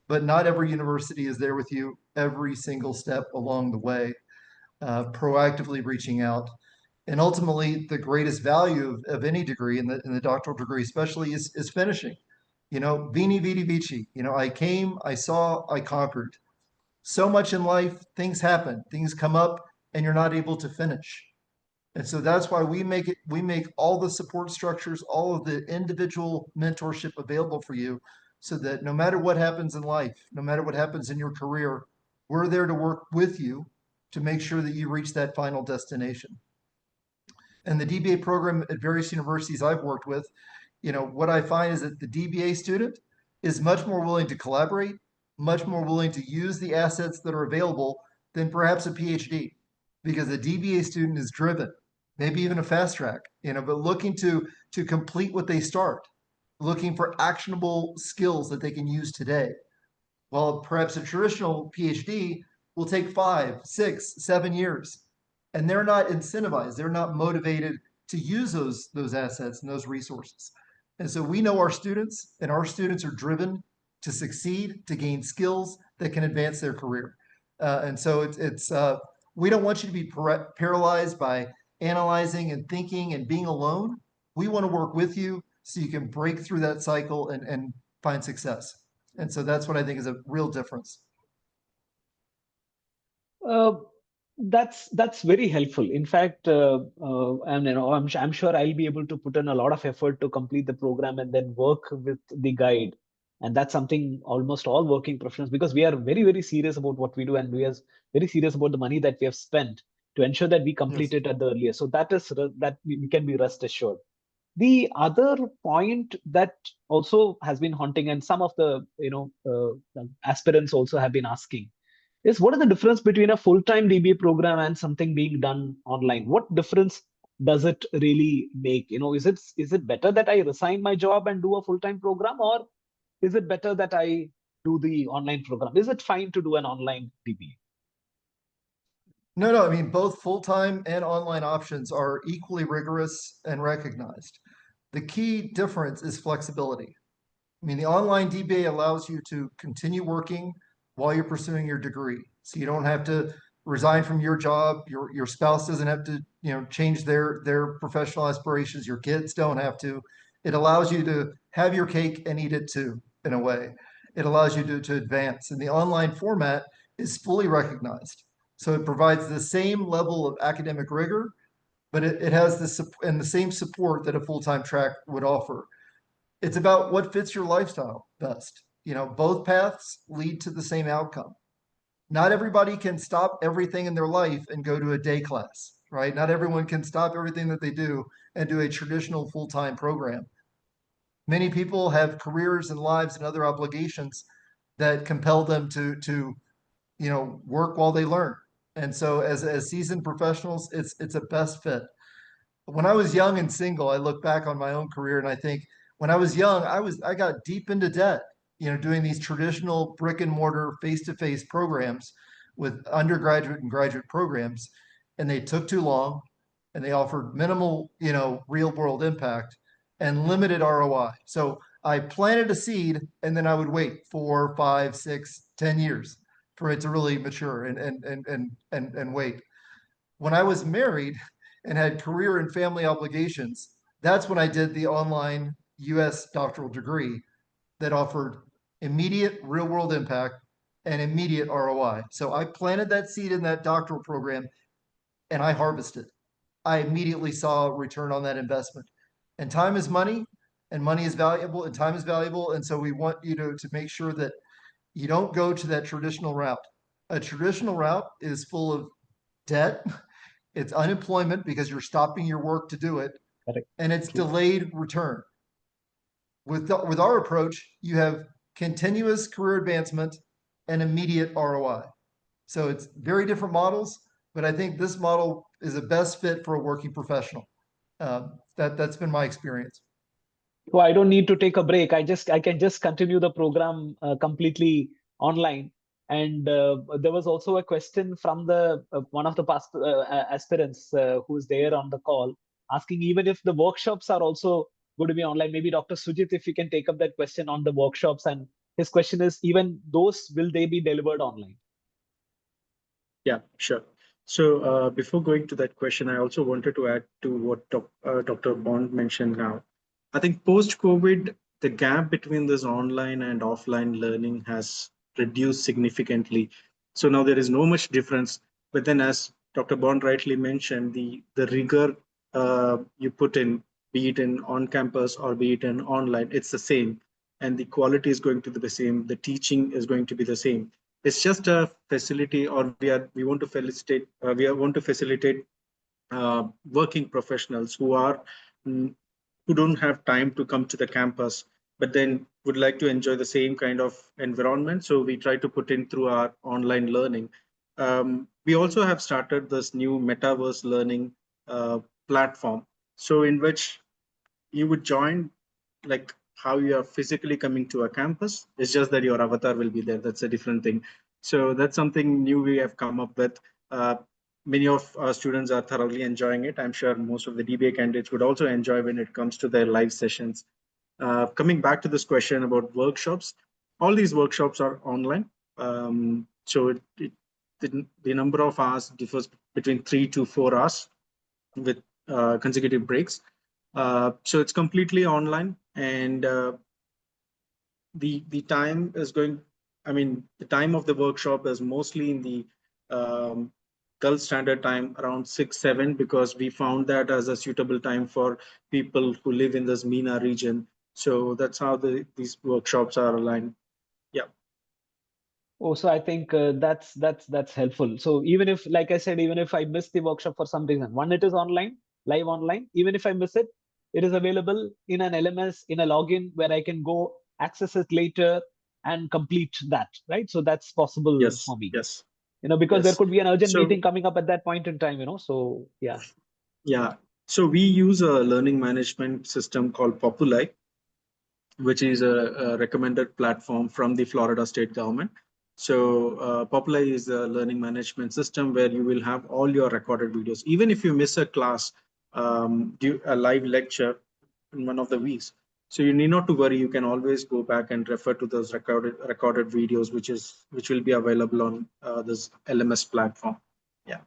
Speaker 3: but not every university is there with you every single step along the way, proactively reaching out. And ultimately, the greatest value of any degree, in the doctoral degree especially, is finishing. Veni vidi vici. I came, I saw, I conquered. So much in life, things happen, things come up, and you're not able to finish. And so that's why we make all the support structures, all of the individual mentorship available for you, so that no matter what happens in life, no matter what happens in your career, we're there to work with you to make sure that you reach that final destination. And the DBA program at various universities I've worked with, what I find is that the DBA student is much more willing to collaborate, much more willing to use the assets that are available than perhaps a PhD, because a DBA student is driven, maybe even a fast track, but looking to complete what they start, looking for actionable skills that they can use today. While perhaps a traditional PhD will take 5, 6, 7 years, and they're not incentivized, they're not motivated to use those assets and those resources. And so we know our students, and our students are driven to succeed, to gain skills that can advance their career. And so it's we don't want you to be paralyzed by analyzing and thinking and being alone. We want to work with you so you can break through that cycle and find success. And so that's what I think is a real difference.
Speaker 2: Uh, that's very helpful. In fact, and I'm sure I'll be able to put in a lot of effort to complete the program and then work with the guide. And that's something almost all working professionals, because we are very, very serious about what we do, and we are very serious about the money that we have spent to ensure that we complete
Speaker 3: Yes.
Speaker 2: it at the earliest. So that we can be rest assured. The other point that also has been haunting, and some of the aspirants also have been asking, is what is the difference between a full-time DBA program and something being done online? What difference does it really make? Is it better that I resign my job and do a full-time program, or is it better that I do the online program? Is it fine to do an online DBA?
Speaker 3: No, I mean, both full-time and online options are equally rigorous and recognized. The key difference is flexibility. I mean, the online DBA allows you to continue working while you're pursuing your degree. So you don't have to resign from your job. Your spouse doesn't have to, change their professional aspirations. Your kids don't have to. It allows you to have your cake and eat it too, in a way. it allows you to advance. And the online format is fully recognized. So it provides the same level of academic rigor, but it has the same support that a full-time track would offer. It's about what fits your lifestyle best. Both paths lead to the same outcome. Not everybody can stop everything in their life and go to a day class, right? Not everyone can stop everything that they do and do a traditional full-time program. Many people have careers and lives and other obligations that compel them to work while they learn. And so as seasoned professionals, it's a best fit. When I was young and single, I look back on my own career and I think when I was young, I got deep into debt, doing these traditional brick and mortar face-to-face programs with undergraduate and graduate programs, and they took too long and they offered minimal, real world impact and limited ROI. So I planted a seed and then I would wait 4, 5, 6, 10 years for it to really mature and wait. When I was married and had career and family obligations, that's when I did the online US doctoral degree that offered immediate real world impact and immediate ROI. So I planted that seed in that doctoral program and I harvested. I immediately saw a return on that investment. And time is money, and money is valuable, and time is valuable. And so we want you to make sure that you don't go to that traditional route. A traditional route is full of debt, it's unemployment because you're stopping your work to do it,
Speaker 2: Correct.
Speaker 3: and it's delayed return. With our approach, you have continuous career advancement and immediate ROI. So it's very different models, but I think this model is the best fit for a working professional. That's been my experience.
Speaker 2: So I don't need to take a break. I can just continue the program completely online. And there was also a question from the one of the past aspirants who's there on the call, asking even if the workshops are also going to be online. Maybe Dr. Sujit, if you can take up that question on the workshops. And his question is, even those, will they be delivered online?
Speaker 4: Yeah, sure. So before going to that question, I also wanted to add to what Dr. Bond mentioned now. I think post-COVID, the gap between this online and offline learning has reduced significantly. So now there is no much difference. But then, as Dr. Bond rightly mentioned, the rigor you put in, be it in on-campus or be it in online, it's the same. And the quality is going to be the same. The teaching is going to be the same. It's just a facility, or we want to facilitate working professionals who don't have time to come to the campus, but then would like to enjoy the same kind of environment. So we try to put in through our online learning. We also have started this new metaverse learning platform, so in which you would join like how you are physically coming to a campus. It's just that your avatar will be there. That's a different thing. So that's something new we have come up with. Many of our students are thoroughly enjoying it. I'm sure most of the DBA candidates would also enjoy when it comes to their live sessions. Coming back to this question about workshops, all these workshops are online. So the number of hours differs between 3 to 4 hours with consecutive breaks. So it's completely online, and the time is going. I mean, the time of the workshop is mostly in the Gulf Standard Time, around 6-7, because we found that as a suitable time for people who live in this MENA region. So that's how these workshops are aligned. Yeah.
Speaker 2: Oh, so I think that's helpful. So even if, like I said, even if I miss the workshop for some reason, one, it is online, live online. Even if I miss it, it is available in an LMS, in a login where I can go access it later and complete that, right? So that's possible
Speaker 4: Yes.
Speaker 2: for me.
Speaker 4: Yes.
Speaker 2: Because there
Speaker 4: Yes.
Speaker 2: could be an urgent
Speaker 4: So,
Speaker 2: meeting coming up at that point in time, So yeah.
Speaker 4: yeah. So we use a learning management system called Populi, which is a recommended platform from the Florida state government. So Populi is a learning management system where you will have all your recorded videos. Even if you miss a class, a live lecture in one of the weeks, so you need not to worry. You can always go back and refer to those recorded videos, which will be available on this LMS platform. Yeah.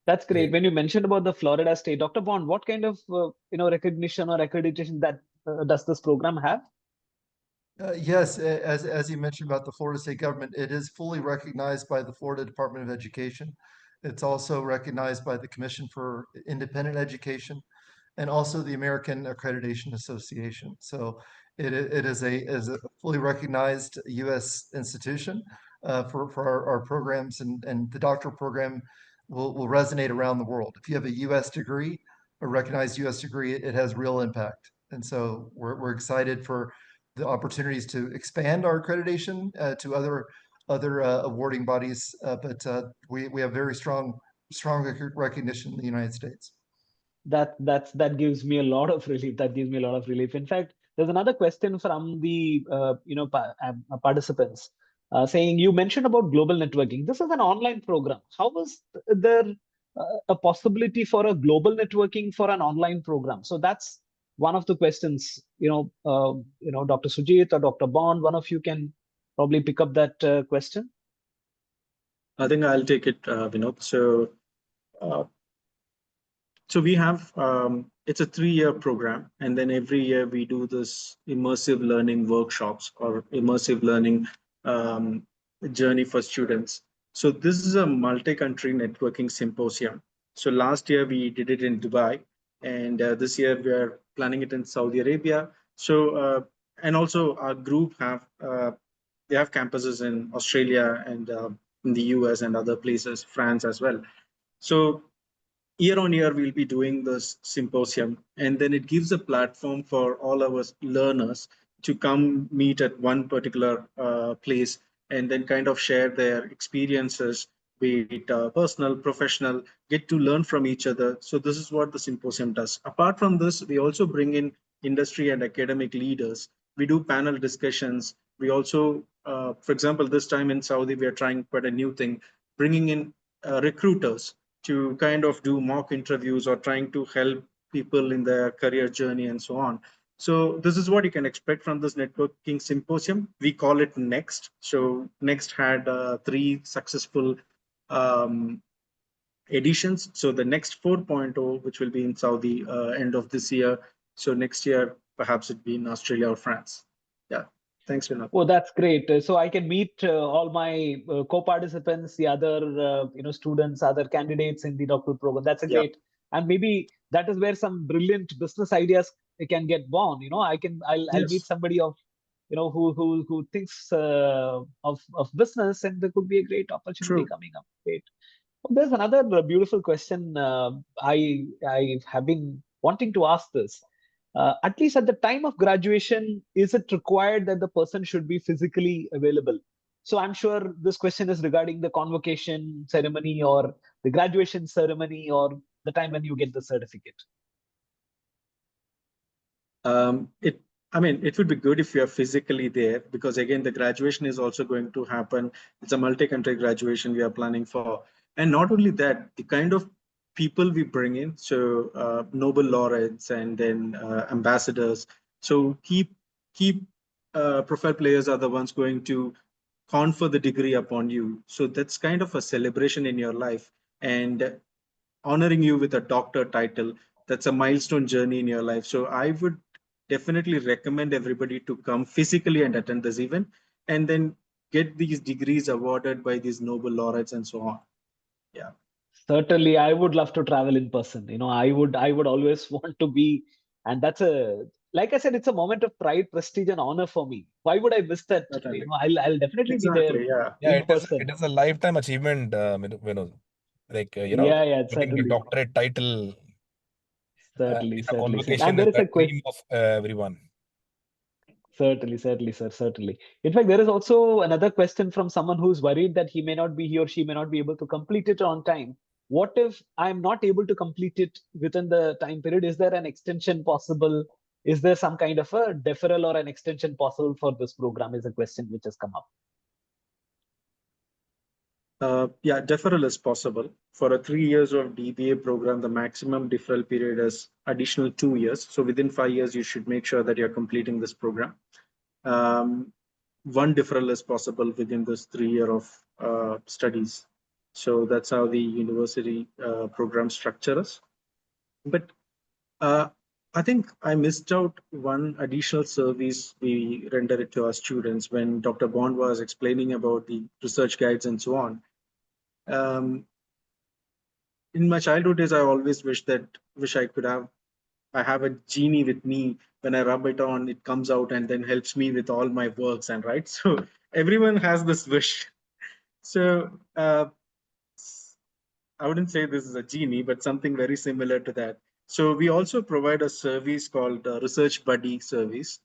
Speaker 2: That's great.
Speaker 1: Great.
Speaker 2: When you mentioned about the Florida state, Dr. Bond, what kind of recognition or accreditation that does this program have?
Speaker 3: Yes, as you mentioned about the Florida state government, it is fully recognized by the Florida Department of Education. It's also recognized by the Commission for Independent Education and also the American Accreditation Association. So it is a fully recognized U.S. institution for our programs, and the doctoral program will resonate around the world. If you have a U.S. degree, a recognized U.S. degree, it has real impact. And so we're excited for the opportunities to expand our accreditation to other awarding bodies, but we have very strong recognition in the United States.
Speaker 2: That gives me a lot of relief. That gives me a lot of relief. In fact, there's another question from the participants saying, you mentioned about global networking. This is an online program. How was there a possibility for a global networking for an online program? So that's one of the questions. Dr. Sujit or Dr. Bond, one of you can probably pick up that question.
Speaker 4: I think I'll take it, Vinod. So we have it's a 3-year program, and then every year we do this immersive learning workshops or immersive learning journey for students. So this is a multi-country networking symposium. So last year we did it in Dubai, and this year we are planning it in Saudi Arabia. So and also our group they have campuses in Australia and in the US and other places, France as well. So year on year we'll be doing this symposium, and then it gives a platform for all our learners to come meet at one particular place and then kind of share their experiences, be it personal, professional, get to learn from each other. So this is what the symposium does. Apart from this, we also bring in industry and academic leaders. We do panel discussions. We also for example, this time in Saudi we are trying quite a new thing, bringing in recruiters to kind of do mock interviews or trying to help people in their career journey and so on. So this is what you can expect from this networking symposium. We call it BIGNxt. So BIGNxt had 3 successful editions. So the next 4.0, which will be in Saudi end of this year. So next year, perhaps it'd be in Australia or France. Yeah. Thanks, Vinod.
Speaker 2: Oh, that's great. So I can meet all my co-participants, the other students, other candidates in the doctoral program. That's a great, and maybe that is where some brilliant business ideas can get born. I'll meet somebody of who thinks of business, and there could be a great opportunity coming up. Great. There's another beautiful question. I have been wanting to ask this. At least at the time of graduation, is it required that the person should be physically available? So I'm sure this question is regarding the convocation ceremony or the graduation ceremony or the time when you get the certificate.
Speaker 4: It would be good if you are physically there, because again, the graduation is also going to happen. It's a multi-country graduation we are planning for. And not only that, the kind of people we bring in, so Nobel laureates and then ambassadors. So key profile players are the ones going to confer the degree upon you. So that's kind of a celebration in your life, and honoring you with a doctor title. That's a milestone journey in your life. So I would definitely recommend everybody to come physically and attend this event, and then get these degrees awarded by these Nobel laureates and so on. Yeah.
Speaker 2: Certainly, I would love to travel in person. I would always want to be, and that's like I said, it's a moment of pride, prestige, and honor for me. Why would I miss that?
Speaker 4: Certainly.
Speaker 2: I'll definitely be there in person.
Speaker 1: It is a lifetime achievement, Vinod.
Speaker 2: Yeah,
Speaker 1: getting a
Speaker 2: certainly.
Speaker 1: doctorate title
Speaker 2: Certainly.
Speaker 1: in a
Speaker 2: And
Speaker 1: convocation
Speaker 2: there
Speaker 1: is
Speaker 2: is
Speaker 1: a
Speaker 2: a question.
Speaker 1: dream of everyone.
Speaker 2: Certainly, sir, certainly. In fact, there is also another question from someone who's worried that he or she may not be able to complete it on time. What if I'm not able to complete it within the time period? Is there an extension possible? Is there some kind of a deferral or an extension possible for this program? Is a question which has come up.
Speaker 4: Yeah, deferral is possible. For a 3 years of DBA program, the maximum deferral period is additional 2 years. So within 5 years, you should make sure that you're completing this program. One deferral is possible within this 3 year of studies. So that's how the university program structure is. But I think I missed out one additional service we render it to our students when Dr. Bond was explaining about the research guides and so on. Um, in my childhood days, I always wish I could have I have a genie with me. When I rub it on, it comes out and then helps me with all my works and right. So everyone has this wish. So I wouldn't say this is a genie, but something very similar to that. So we also provide a service called a research buddy service.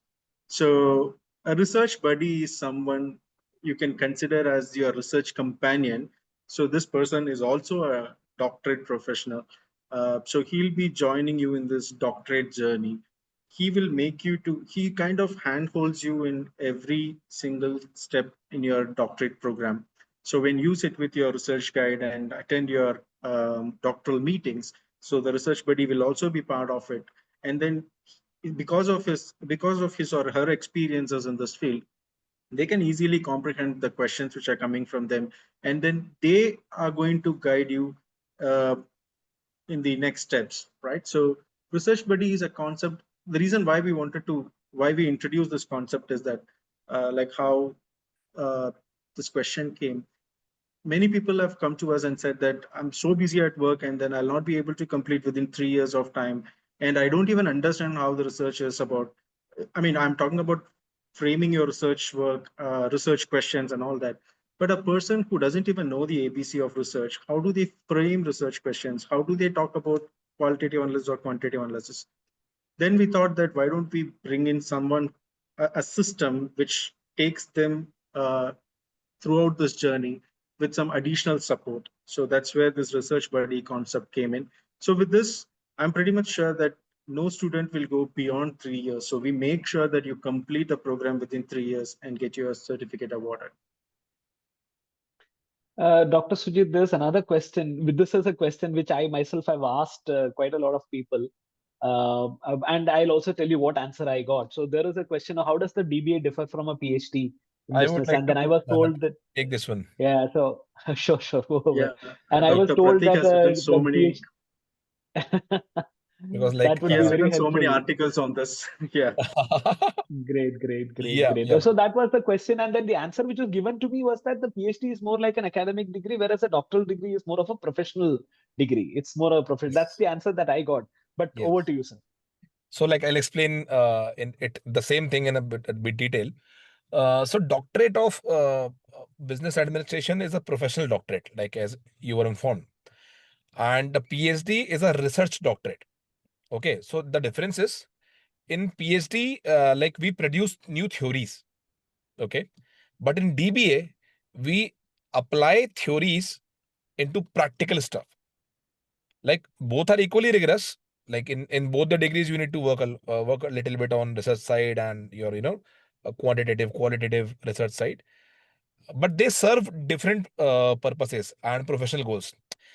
Speaker 4: So a research buddy is someone you can consider as your research companion. So this person is also a doctorate professional. So he'll be joining you in this doctorate journey. He will make you to, he kind of handholds you in every single step in your doctorate program. So when you sit with your research guide and attend your doctoral meetings, so the research buddy will also be part of it. And then because of his or her experiences in this field, they can easily comprehend the questions which are coming from them, and then they are going to guide you uh, in the next steps, right? So research buddy is a concept. The reason why we introduced this concept is that like how uh, this question came, many people have come to us and said that I'm so busy at work and then I'll not be able to complete within 3 years of time. And I don't even understand how the research is about. I mean, I'm talking about framing your research work, research questions and all that. But a person who doesn't even know the ABC of research, how do they frame research questions? How do they talk about qualitative analysis or quantitative analysis? Then we thought that why don't we bring in someone, a system which takes them throughout this journey with some additional support. So that's where this research buddy concept came in. So with this, I'm pretty much sure that no student will go beyond 3 years. So we make sure that you complete the program within 3 years and get your certificate awarded.
Speaker 2: Dr. Sujit, there's another question. This is a question which I myself have asked quite a lot of people. And I'll also tell you what answer I got. So there is a question of how does the DBA differ from a PhD in
Speaker 1: I would
Speaker 2: business?
Speaker 1: like
Speaker 2: And then I
Speaker 1: to
Speaker 2: was told that,
Speaker 1: take this one
Speaker 2: yeah, so sure, sure, go over.
Speaker 4: Yeah,
Speaker 2: And I was
Speaker 4: Dr.
Speaker 2: told
Speaker 4: Pratik
Speaker 2: that
Speaker 4: has written so
Speaker 2: the
Speaker 4: many.
Speaker 2: PhD,
Speaker 1: because
Speaker 2: that
Speaker 1: like
Speaker 2: would
Speaker 4: He
Speaker 2: be
Speaker 4: has
Speaker 2: very
Speaker 4: written so many
Speaker 2: helpful.
Speaker 4: articles on this. Yeah.
Speaker 2: Great, great, great,
Speaker 1: yeah,
Speaker 2: great.
Speaker 1: yeah,
Speaker 2: So that was the question. And then the answer which was given to me was that the PhD is more like an academic degree, whereas a doctoral degree is more of a professional degree. It's more of a professional. That's the answer that I got. But
Speaker 1: yes.
Speaker 2: over to you, sir.
Speaker 1: So like I'll explain in it the same thing in a bit detail. So doctorate of business administration is a professional doctorate, like as you were informed, and the PhD is a research doctorate. Okay, so the difference is in PhD, like we produce new theories. Okay, but in DBA we apply theories into practical stuff. Like both are equally rigorous. Like in both the degrees, you need to work a little bit on research side and your a quantitative qualitative research side, but they serve different purposes and professional goals.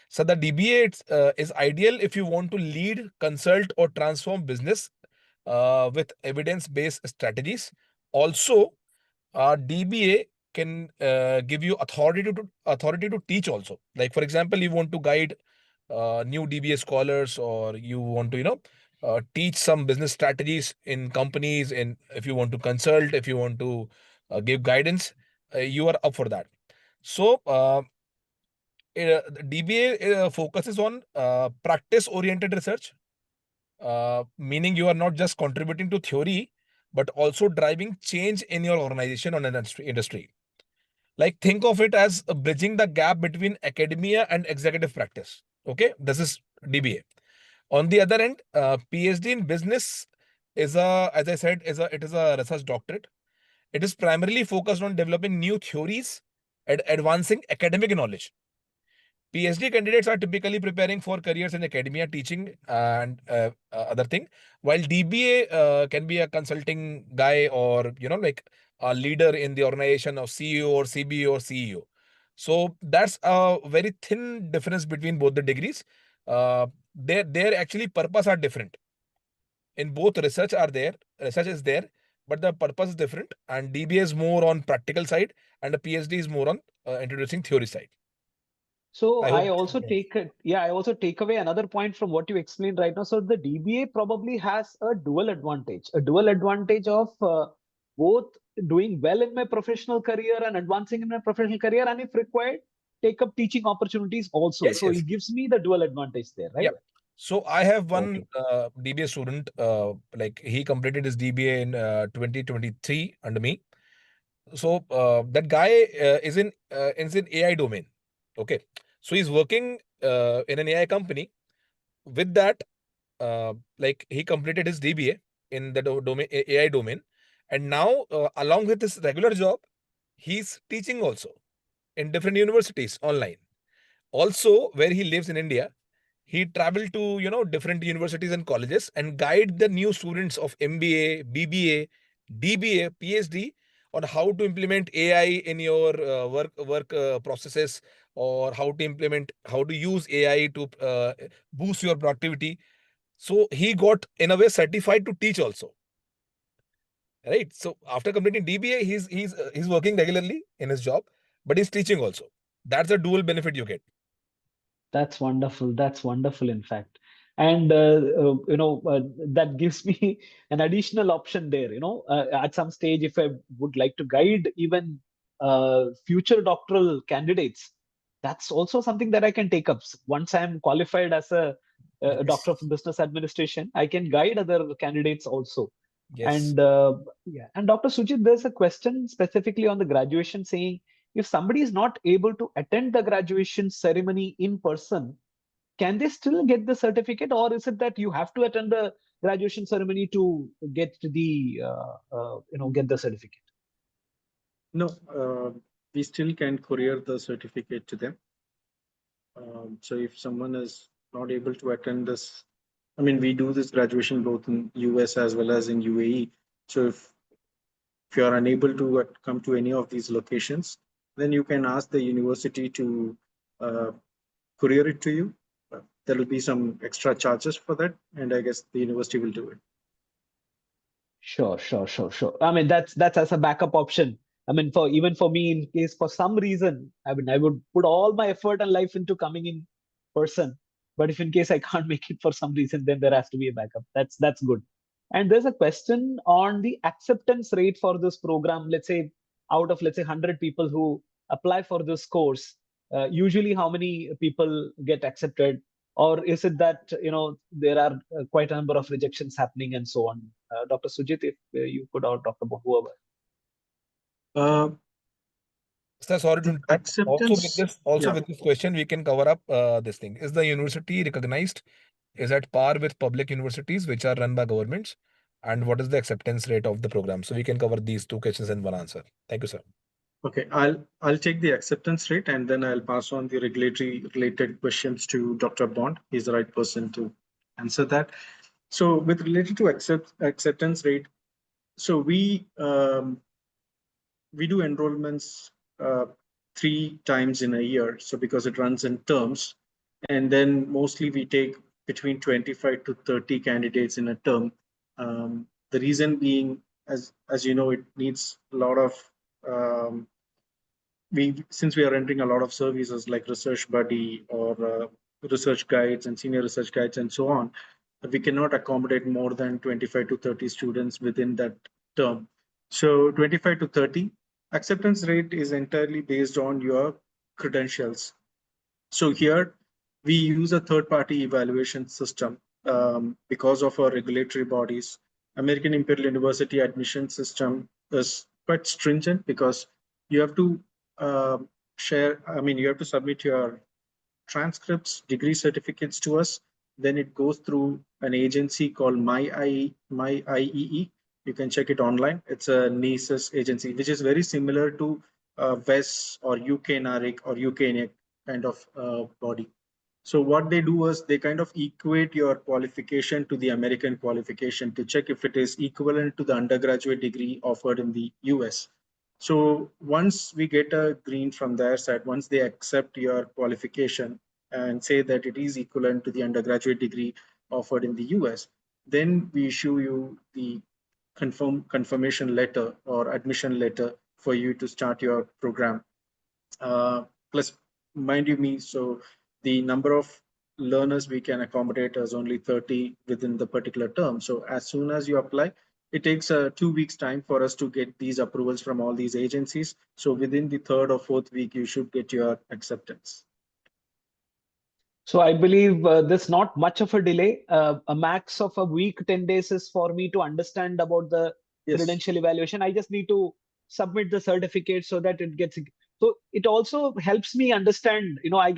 Speaker 1: So the DBA is ideal if you want to lead, consult, or transform business with evidence-based strategies. Also, DBA can give you authority to teach also. Like for example, you want to guide new DBA scholars, or you want to teach some business strategies in companies. And if you want to consult, if you want to give guidance, you are up for that. So the DBA focuses on practice oriented research, meaning you are not just contributing to theory but also driving change in your organization or industry. Like think of it as bridging the gap between academia and executive practice. Okay, this is DBA. On the other end, PhD in business is a, as I said, it is a research doctorate. It is primarily focused on developing new theories and advancing academic knowledge. PhD candidates are typically preparing for careers in academia, teaching, and other thing, while DBA can be a consulting guy, or like a leader in the organization of CEO or CBO or CEO. So that's a very thin difference between both the degrees. Their actually purpose are different. In both research is there, but the purpose is different. And DBA is more on practical side, and the PhD is more on introducing theory side.
Speaker 2: So
Speaker 1: I
Speaker 2: I
Speaker 1: hope.
Speaker 2: also I also take away another point from what you explained right now. So the DBA probably has a dual advantage of both doing well in my professional career and advancing in my professional career, and if required, take up teaching opportunities also.
Speaker 1: Yes,
Speaker 2: So
Speaker 1: yes.
Speaker 2: it gives me the dual advantage there, right?
Speaker 1: Yeah. So I have one
Speaker 2: Okay.
Speaker 1: DBA student, like he completed his DBA in 2023 under me. So that guy is in AI domain. Okay. So he's working in an AI company. With that, like he completed his DBA in the domain AI domain, and now along with his regular job, he's teaching also in different universities online. Also, where he lives in India, he traveled to different universities and colleges and guide the new students of MBA, BBA, DBA, PhD on how to implement AI in your work processes, or how to use AI to boost your productivity. So he got in a way certified to teach also, right? So after completing DBA, he's working regularly in his job, but he's teaching also. That's a dual benefit you get.
Speaker 2: That's wonderful. That's wonderful, in fact. And that gives me an additional option there. At some stage, if I would like to guide even future doctoral candidates, that's also something that I can take up. Once I'm qualified as a
Speaker 1: Yes.
Speaker 2: doctor of business administration, I can guide other candidates also.
Speaker 1: Yes.
Speaker 2: And yeah, and Dr. Sujit, there's a question specifically on the graduation saying, if somebody is not able to attend the graduation ceremony in person, can they still get the certificate, or is it that you have to attend the graduation ceremony to get get the certificate?
Speaker 4: No, we still can courier the certificate to them. So if someone is not able to attend this, I mean, we do this graduation both in US as well as in UAE. So if you are unable to come to any of these locations, then you can ask the university to uh, courier it to you. There will be some extra charges for that, and I guess the university will do it.
Speaker 2: Sure. I mean, that's as a backup option. I mean, for even for me, in case for some reason, I mean, I would put all my effort and life into coming in person. But if in case I can't make it for some reason, then there has to be a backup. That's good. And there's a question on the acceptance rate for this program. Let's say out of 100 people who apply for this course, usually how many people get accepted, or is it that there are quite a number of rejections happening and so on? Dr. Sujit, if you could, or Dr. Whoever.
Speaker 4: Uh,
Speaker 1: Sir, sorry to
Speaker 4: the
Speaker 1: interrupt.
Speaker 4: acceptance,
Speaker 1: Also
Speaker 4: yeah.
Speaker 1: with this question, we can cover up this thing. Is the university recognized? Is at par with public universities which are run by governments? And what is the acceptance rate of the program? So we can cover these two questions in one answer. Thank you, sir.
Speaker 4: Okay, I'll take the acceptance rate and then I'll pass on the regulatory related questions to Dr. Bond. He's the right person to answer that. So with related to acceptance rate, so we do enrollments 3 times in a year. So because it runs in terms, and then mostly we take between 25 to 30 candidates in a term. The reason being, as you know, it needs a lot of since we are entering a lot of services like research buddy or research guides and senior research guides and so on, we cannot accommodate more than 25 to 30 students within that term. So 25 to 30 acceptance rate is entirely based on your credentials. So here we use a third-party evaluation system because of our regulatory bodies. American Imperial University admission system is quite stringent because you have to you have to submit your transcripts, degree certificates to us. Then it goes through an agency called MyIEE. You can check it online. It's a NACES agency, which is very similar to WES or UK NARIC or UK NEC kind of body. So what they do is they kind of equate your qualification to the American qualification to check if it is equivalent to the undergraduate degree offered in the US. So once we get a green from their side, once they accept your qualification and say that it is equivalent to the undergraduate degree offered in the US, then we issue you the confirmation letter or admission letter for you to start your program. Plus, mind you me, so the number of learners we can accommodate is only 30 within the particular term. So as soon as you apply, it takes 2 weeks time for us to get these approvals from all these agencies. So within the third or fourth week, you should get your acceptance.
Speaker 2: So I believe there's not much of a delay. A max of a week, 10 days is for me to understand about the
Speaker 4: Yes,
Speaker 2: credential evaluation. I just need to submit the certificate so that it gets. So it also helps me understand, I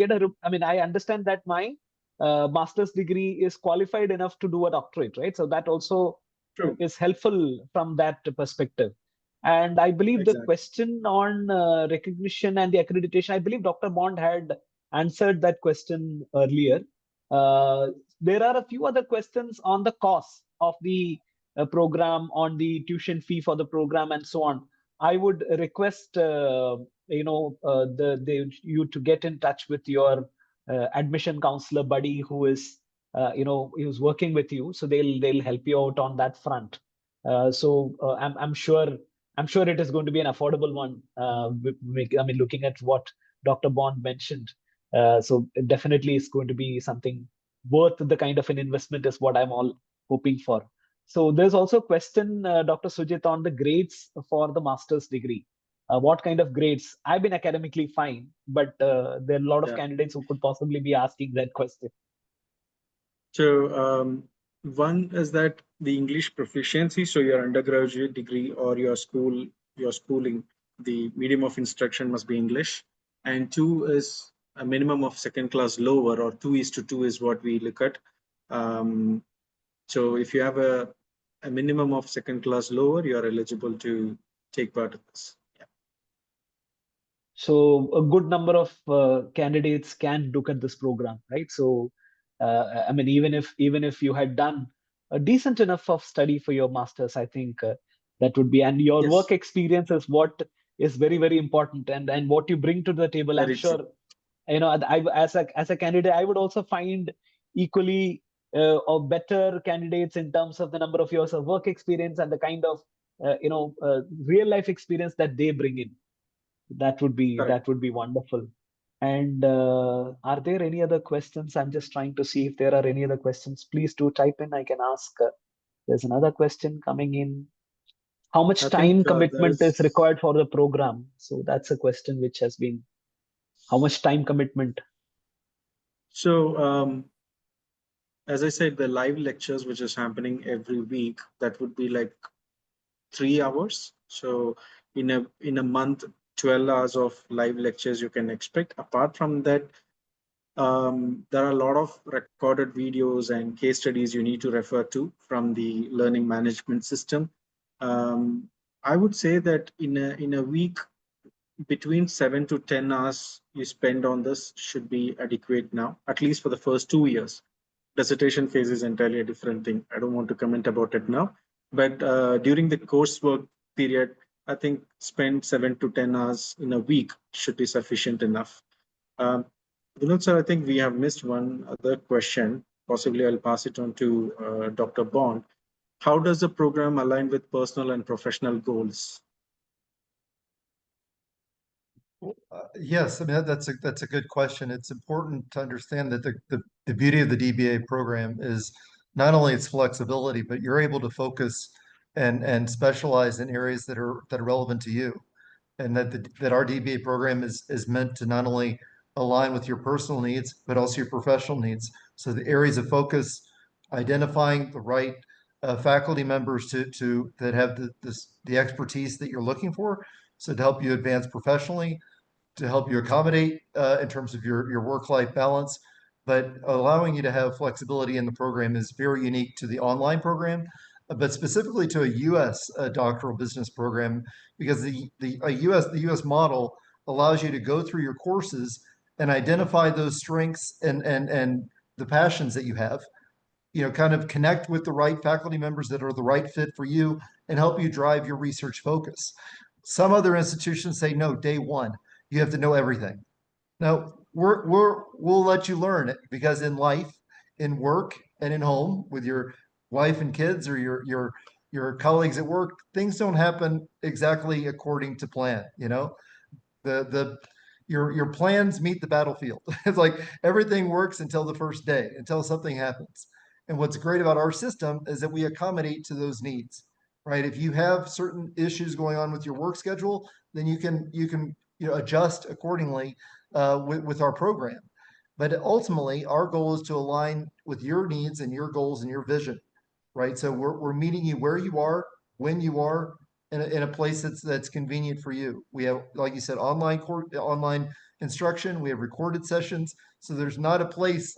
Speaker 2: mean, I understand that my master's degree is qualified enough to do a doctorate, right? So that also
Speaker 4: true,
Speaker 2: is helpful from that perspective. And I believe the
Speaker 4: exactly.
Speaker 2: question on recognition and the accreditation, I believe Dr. Bond had answered that question earlier. Uh, there are a few other questions on the cost of the program, on the tuition fee for the program, and so on. I would request you to get in touch with your admission counselor buddy who is who's working with you, so they'll help you out on that front. I'm sure it is going to be an affordable one. I mean, looking at what Dr. Bond mentioned, so it definitely is going to be something worth the kind of an investment is what I'm all hoping for. So there's also a question, Dr. Sujit, on the grades for the master's degree. What kind of grades? I've been academically fine, but there are a lot of
Speaker 4: Yeah.
Speaker 2: candidates who could possibly be asking that question.
Speaker 4: So one is that the English proficiency, so your undergraduate degree or your schooling, the medium of instruction must be English. And two is a minimum of second class lower, or 2:2 is what we look at. Um, so if you have a minimum of second class lower, you are eligible to take part of this. Yeah.
Speaker 2: So a good number of candidates can look at this program, right? So I mean, even if you had done a decent enough of study for your masters, I think that would be, and your work
Speaker 4: Yes,
Speaker 2: experience is what is very, very important, and what you bring to the table. I'm
Speaker 4: very
Speaker 2: sure,
Speaker 4: true.
Speaker 2: as a candidate, I would also find equally or better candidates in terms of the number of years of work experience and the kind of real life experience that they bring in.
Speaker 4: Correct.
Speaker 2: That would be wonderful. And are there any other questions? I'm just trying to see if there are any other questions. Please do type in. I can ask. There's another question coming in. How
Speaker 4: I
Speaker 2: much
Speaker 4: think
Speaker 2: time commitment is
Speaker 4: there's
Speaker 2: required for the program? So that's a question which has been, how much time commitment?
Speaker 4: so as I said, the live lectures which is happening every week, that would be like 3 hours. So in a month, 12 hours of live lectures you can expect. Apart from that, there are a lot of recorded videos and case studies you need to refer to from the learning management system. Um, I would say that in a week, between 7 to 10 hours you spend on this should be adequate now, at least for the first 2 years. Dissertation phase is entirely a different thing. I don't want to comment about it now, but during the coursework period, I think spend 7 to 10 hours in a week should be sufficient enough. Um, Vinod sir, I think we have missed one other question. Possibly I'll pass it on to Dr. Bond. How does the program align with personal and professional goals?
Speaker 3: Yes, I mean that's a good question. It's important to understand that the beauty of the DBA program is not only its flexibility, but you're able to focus and specialize in areas that are relevant to you, and that our DBA program is meant to not only align with your personal needs, but also your professional needs. So the areas of focus, identifying the right faculty members to that have the expertise that you're looking for, so to help you advance professionally, to help you accommodate in terms of your work-life balance, but allowing you to have flexibility in the program is very unique to the online program, but specifically to a U.S. Doctoral business program, because the U.S. model allows you to go through your courses and identify those strengths and the passions that you have, kind of connect with the right faculty members that are the right fit for you and help you drive your research focus. Some other institutions say, no, day one, you have to know everything. No, we'll let you learn it, because in life, in work, and in home with your wife and kids, or your colleagues at work, things don't happen exactly according to plan. The your plans meet the battlefield. It's like everything works until the first day, until something happens. And what's great about our system is that we accommodate to those needs, right? If you have certain issues going on with your work schedule, then you can adjust accordingly with our program. But ultimately, our goal is to align with your needs and your goals and your vision, right? So we're meeting you where you are, when you are, in a place that's convenient for you. We have, like you said, online instruction. We have recorded sessions. So there's not a place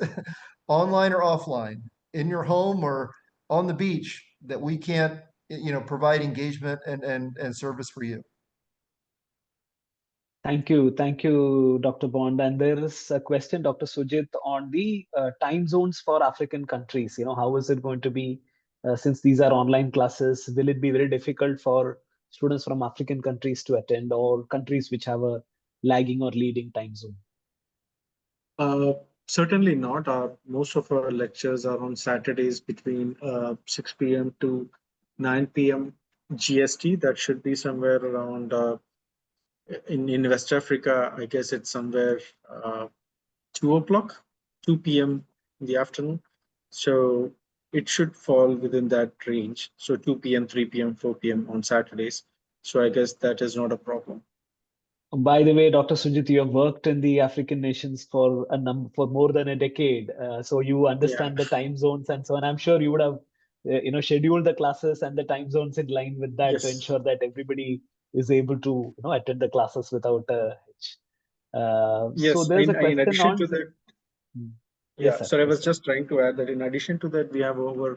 Speaker 3: online or offline, in your home or on the beach, that we can't provide engagement and service for you.
Speaker 2: Thank you, Dr. Bond. And there is a question, Dr. Sujit, on the time zones for African countries. How is it going to be since these are online classes? Will it be very difficult for students from African countries to attend, or countries which have a lagging or leading time zone?
Speaker 4: Uh, Certainly not. Most of our lectures are on Saturdays between 6 p.m. to 9 p.m. GST. That should be somewhere around in West Africa. I guess it's somewhere 2 o'clock, 2 p.m. in the afternoon. So it should fall within that range. So 2 p.m., 3 p.m., 4 p.m. on Saturdays. So I guess that is not a problem.
Speaker 2: By the way, Dr. Sujit, you have worked in the African nations for for more than a decade, so you
Speaker 4: Yeah.
Speaker 2: understand the time zones and so on. I'm sure you would have, scheduled the classes and the time zones in line with that to
Speaker 4: Yes.
Speaker 2: ensure that everybody is able to, attend the classes without a hitch. So
Speaker 4: Yes.
Speaker 2: there's a
Speaker 4: In
Speaker 2: question
Speaker 4: addition to
Speaker 2: on.
Speaker 4: that,
Speaker 2: Hmm. Yes,
Speaker 4: yeah.
Speaker 2: sir.
Speaker 4: So I
Speaker 2: Yes,
Speaker 4: was
Speaker 2: sir.
Speaker 4: just trying to add that in addition to that, we have over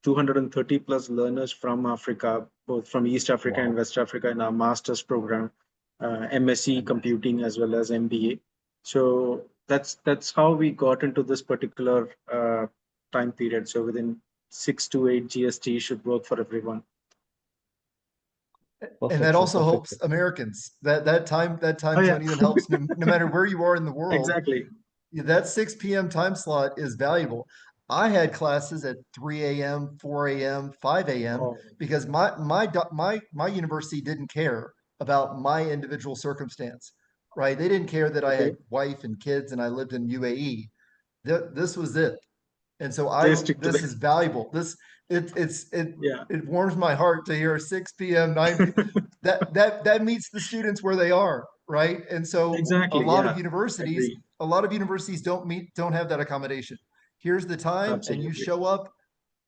Speaker 4: 230 plus learners from Africa, both from East Africa and
Speaker 2: Wow,
Speaker 4: West Africa in our master's program, MSc
Speaker 2: fantastic.
Speaker 4: computing as well as MBA. So that's how we got into this particular time period. So within 6 to 8 GST should work for everyone.
Speaker 3: And that
Speaker 2: Perfect, sir.
Speaker 3: also
Speaker 2: Perfect,
Speaker 3: helps
Speaker 2: sir.
Speaker 3: Americans. That
Speaker 4: Oh
Speaker 3: time
Speaker 4: yeah,
Speaker 3: zone even helps no matter where you are in the world.
Speaker 4: exactly.
Speaker 3: That 6 p.m. time slot is valuable. I had classes at 3 a.m., 4 a.m., 5 a.m.
Speaker 4: Oh,
Speaker 3: because my university didn't care about my individual circumstance, right? They didn't care that I
Speaker 4: okay.
Speaker 3: had wife and kids and I lived in UAE. This was it. And so
Speaker 4: They stick to
Speaker 3: this
Speaker 4: the
Speaker 3: is valuable. It
Speaker 4: yeah.
Speaker 3: it warms my heart to hear 6 p.m., 9 p.m. That meets the students where they are, right? And so
Speaker 4: Exactly. Yeah. Agree.
Speaker 3: a lot of universities don't have that accommodation. Here's the time, and you
Speaker 4: Absolutely.
Speaker 3: show up,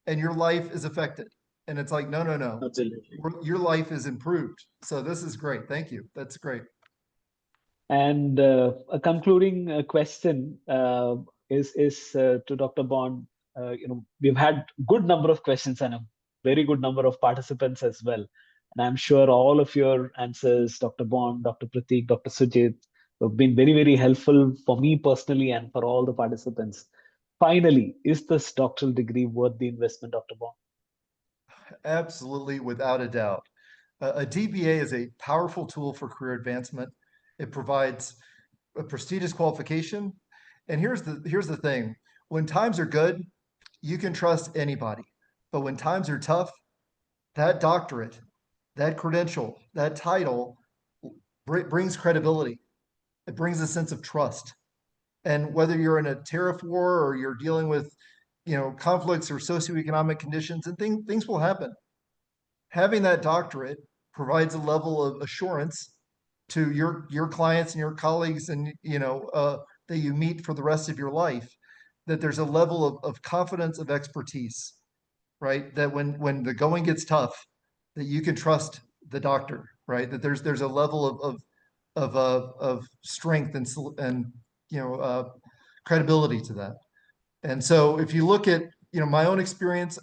Speaker 3: and your life is affected. And it's like, no, no, no,
Speaker 4: Absolutely.
Speaker 3: your life is improved. So this is great. Thank you. That's great.
Speaker 2: And a concluding question is to Dr. Bond. We've had good number of questions and a very good number of participants as well. And I'm sure all of your answers, Dr. Bond, Dr. Pratik, Dr. Sujit, have been very, very helpful for me personally and for all the participants. Finally, is this doctoral degree worth the investment, Dr. Bond?
Speaker 3: Absolutely, without a doubt. A DBA is a powerful tool for career advancement. It provides a prestigious qualification. And here's the thing. When times are good, you can trust anybody. But when times are tough, that doctorate, that credential, that title brings credibility. It brings a sense of trust. And whether you're in a tariff war or you're dealing with, conflicts or socioeconomic conditions, and things will happen. Having that doctorate provides a level of assurance to your clients and your colleagues, and that you meet for the rest of your life, that there's a level of confidence, of expertise, right? That when the going gets tough, that you can trust the doctor, right? That there's a level of strength and credibility to that. And so if you look at my own experience,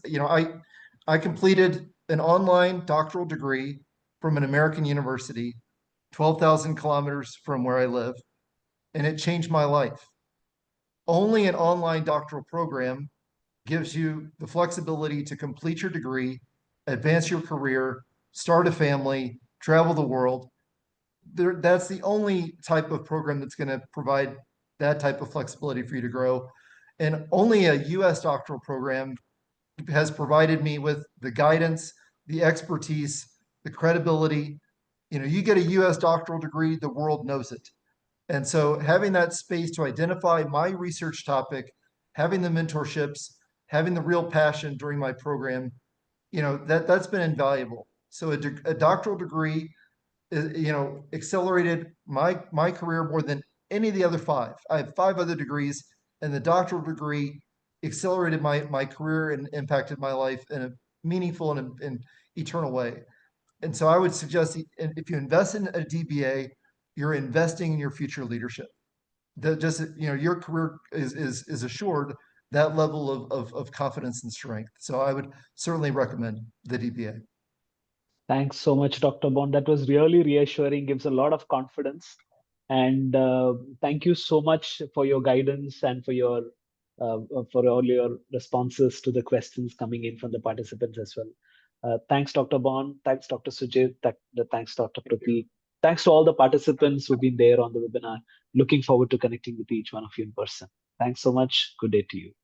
Speaker 3: I completed an online doctoral degree from an American university, 12,000 kilometers from where I live, and it changed my life. Only an online doctoral program gives you the flexibility to complete your degree, advance your career, start a family, travel the world. That's the only type of program that's going to provide that type of flexibility for you to grow. And only a US doctoral program has provided me with the guidance, the expertise, the credibility. You get a US doctoral degree, the world knows it. And so having that space to identify my research topic, having the mentorships, having the real passion during my program, that's been invaluable. So a doctoral degree, accelerated my career more than any of the other 5. I have 5 other degrees, and the doctoral degree accelerated my career and impacted my life in a meaningful and eternal way. And so I would suggest if you invest in a DBA, you're investing in your future leadership. Your career is assured that level of confidence and strength. So I would certainly recommend the DBA.
Speaker 2: Thanks so much, Dr. Bond. That was really reassuring, gives a lot of confidence. And thank you so much for your guidance and for all your responses to the questions coming in from the participants as well. Thanks, Dr. Bond. Thanks, Dr. Sujit. Thanks, Dr. Prateek. Thanks to all the participants who've been there on the webinar. Looking forward to connecting with each one of you in person. Thanks so much. Good day to you.